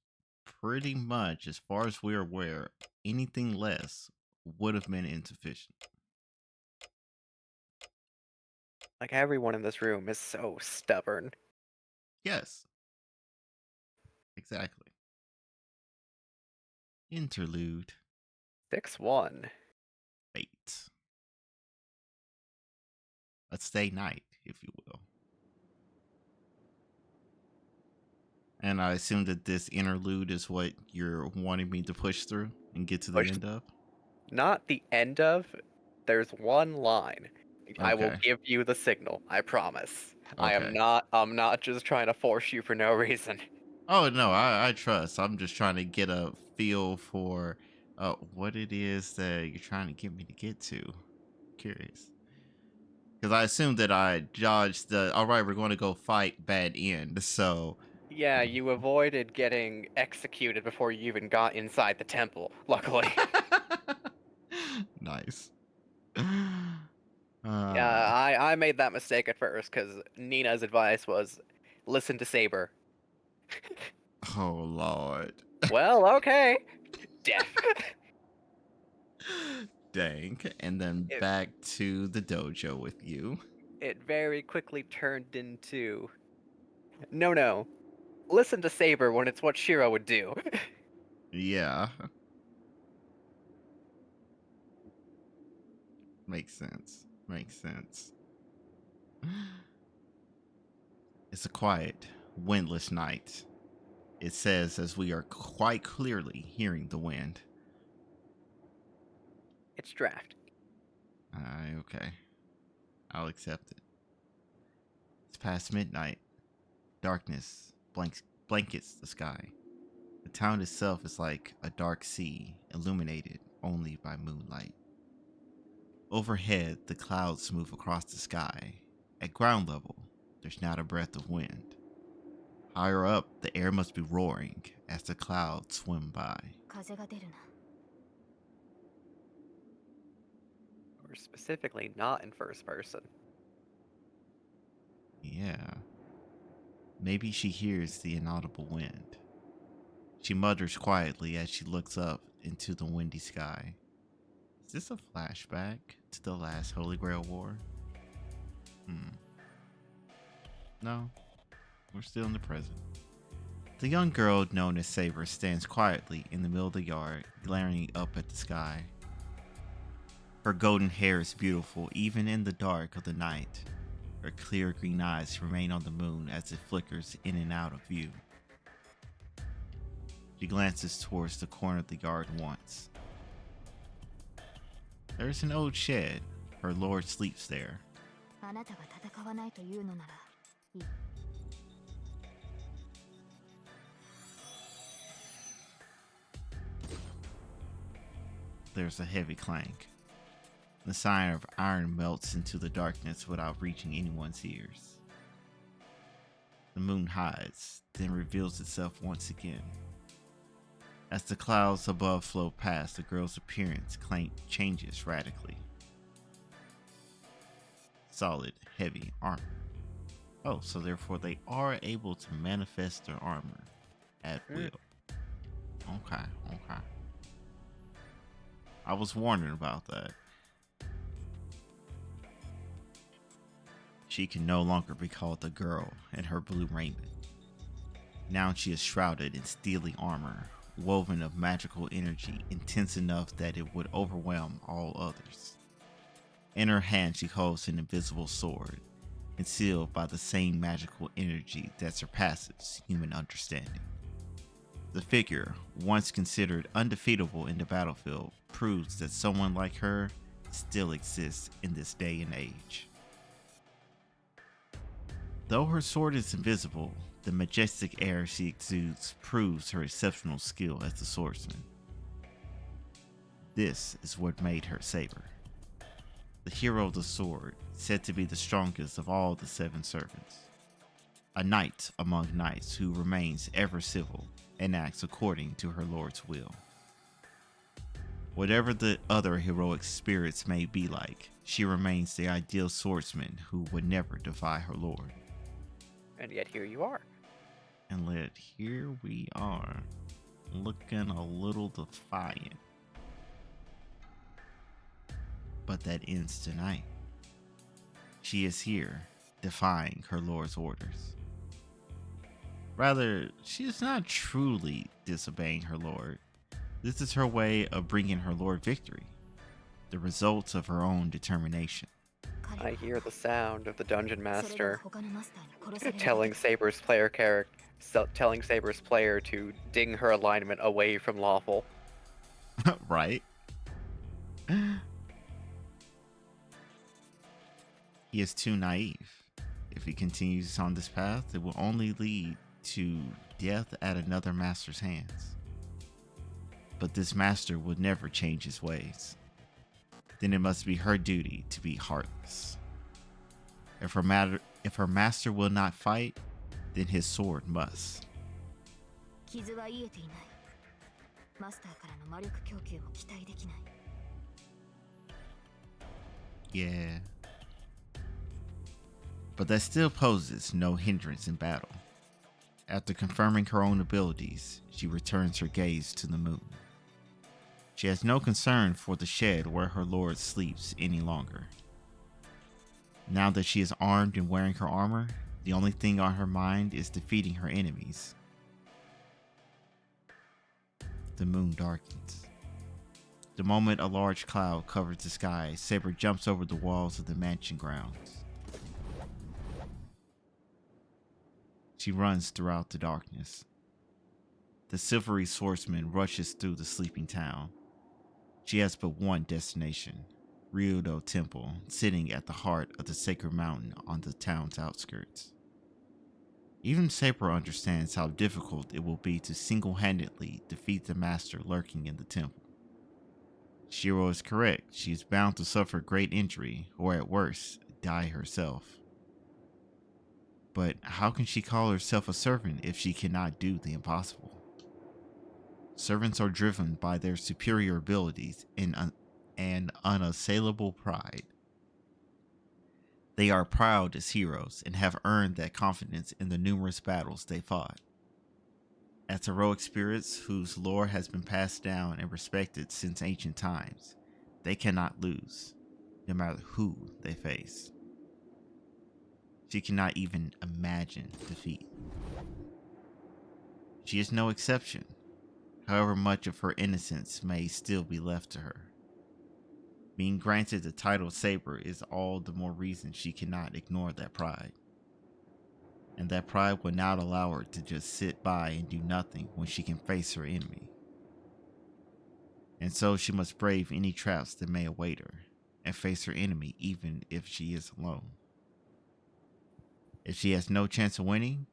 pretty much, as far as we're aware, anything less would have been insufficient. Like, everyone in this room is so stubborn. Yes. Exactly. Interlude. 6-1. Fate. A stay night, if you will. And I assume that this interlude is what you're wanting me to push through and get to the end of? Not the end of. There's one line. I will Okay. give you the signal. I promise. Okay. I'm not just trying to force you for no reason. Oh, no, I trust. I'm just trying to get a feel for what it is that you're trying to get me to get to. Curious. Because I assume that I dodged the, all right, we're going to go fight bad end. So. Yeah, you avoided getting executed before you even got inside the temple, luckily. Nice. Yeah, I made that mistake at first because Nina's advice was listen to Saber. Oh, Lord. Well, okay. Death. Dang. And then back to the dojo with you. It very quickly turned into no. Listen to Saber when it's what Shiro would do. Yeah. Makes sense. It's a quiet, windless night. It says as we are quite clearly hearing the wind. It's draft. Okay. I'll accept it. It's past midnight. Darkness blankets the sky. The town itself is like a dark sea, illuminated only by moonlight. Overhead, the clouds move across the sky. At ground level, there's not a breath of wind. Higher up, the air must be roaring as the clouds swim by. 風が出るな。Or specifically not in first person. Yeah. Maybe she hears the inaudible wind. She mutters quietly as she looks up into the windy sky. Is this a flashback to the last Holy Grail War? No, we're still in the present. The young girl known as Saber stands quietly in the middle of the yard, glaring up at the sky. Her golden hair is beautiful even in the dark of the night. Her clear green eyes remain on the moon as it flickers in and out of view. She glances towards the corner of the yard once. There's an old shed. Her lord sleeps there. あなたが戦わないというのならいい。 There's a heavy clank. The sign of iron melts into the darkness without reaching anyone's ears. The moon hides, then reveals itself once again. As the clouds above flow past, the girl's appearance changes radically. Solid, heavy armor. Oh, so therefore they are able to manifest their armor at will. Okay. I was wondering about that. She can no longer be called the girl in her blue raiment. Now she is shrouded in steely armor, woven of magical energy intense enough that it would overwhelm all others. In her hand she holds an invisible sword, concealed by the same magical energy that surpasses human understanding. The figure, once considered undefeatable in the battlefield, proves that someone like her still exists in this day and age. Though her sword is invisible, the majestic air she exudes proves her exceptional skill as a swordsman. This is what made her Saber, the hero of the sword, said to be the strongest of all the seven servants. A knight among knights who remains ever civil and acts according to her lord's will. Whatever the other heroic spirits may be like, she remains the ideal swordsman who would never defy her lord. And yet here you are. And yet here we are, looking a little defiant. But that ends tonight. She is here, defying her lord's orders. Rather, she is not truly disobeying her lord. This is her way of bringing her lord victory, the results of her own determination. I hear the sound of the dungeon それでは master 他のマスターに殺される telling Saber's telling Saber's player to ding her alignment away from lawful. Right? He is too naive. If he continues on this path, it will only lead to death at another master's hands. But this master will never change his ways. Then it must be her duty to be heartless. If her master will not fight, then his sword must. 傷は癒えていない。マスターからの魔力供給も期待できない。 Yeah. But that still poses no hindrance in battle. After confirming her own abilities, she returns her gaze to the moon. She has no concern for the shed where her lord sleeps any longer. Now that she is armed and wearing her armor, the only thing on her mind is defeating her enemies. The moon darkens. The moment a large cloud covers the sky, Saber jumps over the walls of the mansion grounds. She runs throughout the darkness. The silvery swordsman rushes through the sleeping town. She has but one destination, Ryudo Temple, sitting at the heart of the sacred mountain on the town's outskirts. Even Saber understands how difficult it will be to single-handedly defeat the master lurking in the temple. Shiro is correct. She is bound to suffer great injury, or at worst, die herself. But how can she call herself a servant if she cannot do the impossible? Servants are driven by their superior abilities and an unassailable pride. They are proud as heroes and have earned that confidence in the numerous battles they fought. As heroic spirits whose lore has been passed down and respected since ancient times, they cannot lose, no matter who they face. She cannot even imagine defeat. She is no exception, however much of her innocence may still be left to her. Being granted the title Saber is all the more reason she cannot ignore that pride. And that pride will not allow her to just sit by and do nothing when she can face her enemy. And so she must brave any traps that may await her and face her enemy even if she is alone. If she has no chance of winning,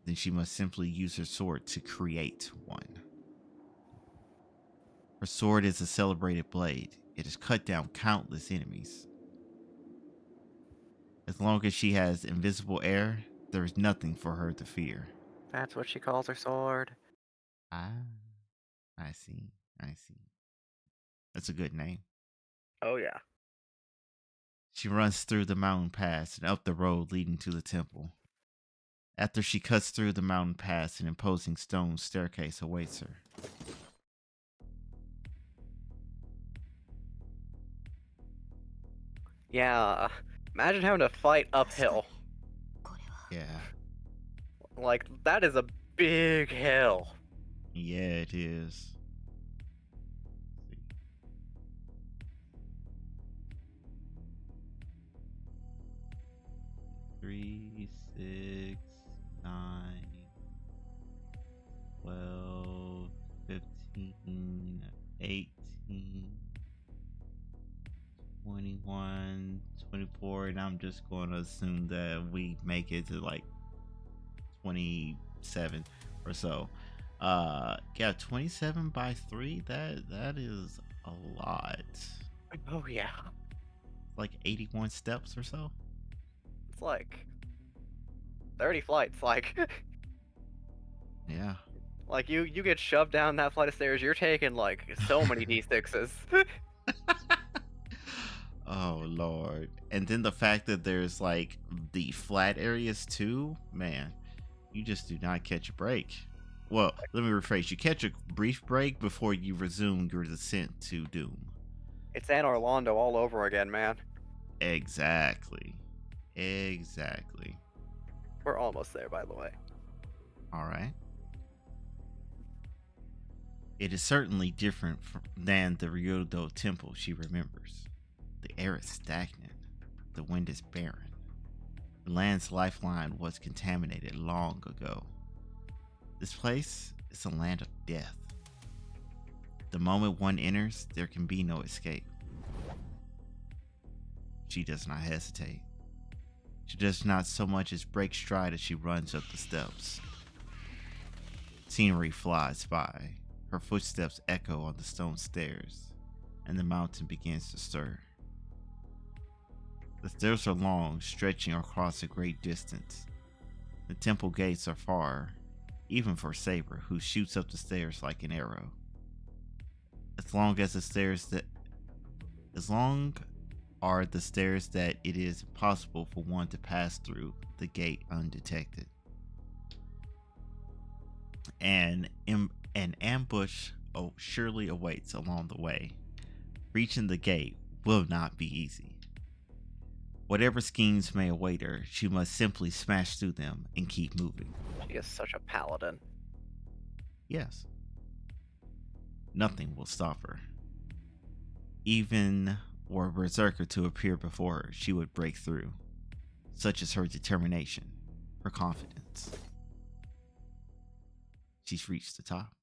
then she must simply use her sword to create one. Her sword is a celebrated blade. It has cut down countless enemies. As long as she has invisible air, there is nothing for her to fear. That's what she calls her sword. Ah, I see. I see. That's a good name. Oh yeah. She runs through the mountain pass and up the road leading to the temple. After she cuts through the mountain pass, an imposing stone staircase awaits her. Yeah. Imagine having to fight uphill. これは Yeah. Like, that is a big hill. Yeah, it is. Three, 6, 9, 12, 15, 18, 21, 24, and I'm just going to assume that we make it to like 27 or so. Yeah, 27 by 3, that is a lot. Oh yeah. Like 81 steps or so. It's like 30 flights. Like, Yeah. like you get shoved down that flight of stairs, you're taking like so many D6s. Oh Lord. And then the fact that there's like the flat areas too, man, you just do not catch a break. Well, let me rephrase. You catch a brief break before you resume your descent to doom. It's Anne Orlando all over again, man. Exactly. Exactly. We're almost there, by the way. All right. It is certainly different than the Ryodo temple she remembers. The air is stagnant. The wind is barren. The land's lifeline was contaminated long ago. This place is a land of death. The moment one enters, there can be no escape. She does not hesitate. She does not so much as break stride as she runs up the steps. Scenery flies by. Her footsteps echo on the stone stairs, and the mountain begins to stir. The stairs are long, stretching across a great distance. The temple gates are far, even for Saber, who shoots up the stairs like an arrow. As long are the stairs that it is impossible for one to pass through the gate undetected. And an ambush surely awaits along the way. Reaching the gate will not be easy. Whatever schemes may await her, she must simply smash through them and keep moving. She is such a paladin. Yes. Nothing will stop her. Even were a berserker to appear before her, she would break through. Such is her determination, her confidence. She's reached the top.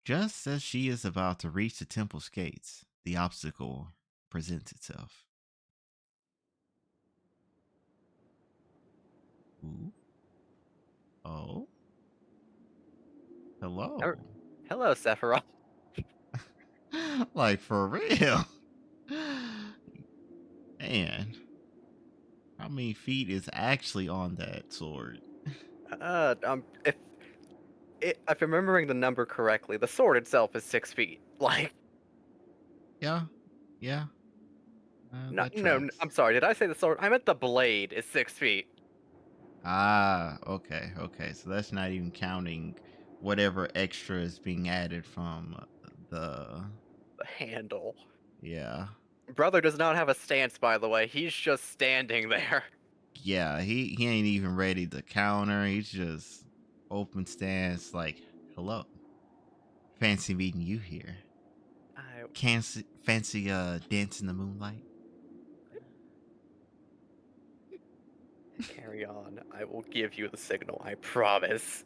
Just as she is about to reach the temple's gates, the obstacle presents itself. Ooh. Oh. Hello. Hello, Sephiroth. Like, for real. Man. How many feet is actually on that sword? If I'm remembering the number correctly, the sword itself is 6 feet. Like, Yeah. no, that no, tracks. I'm sorry. Did I say the sword? I meant the blade is 6 feet. Ah, okay. So that's not even counting whatever extra is being added from the. The handle. Yeah. Brother does not have a stance, by the way. He's just standing there. Yeah, he ain't even ready to counter. He's just open stance, like, hello. Fancy meeting you here. fancy dance in the moonlight? Carry on. I will give you the signal. I promise.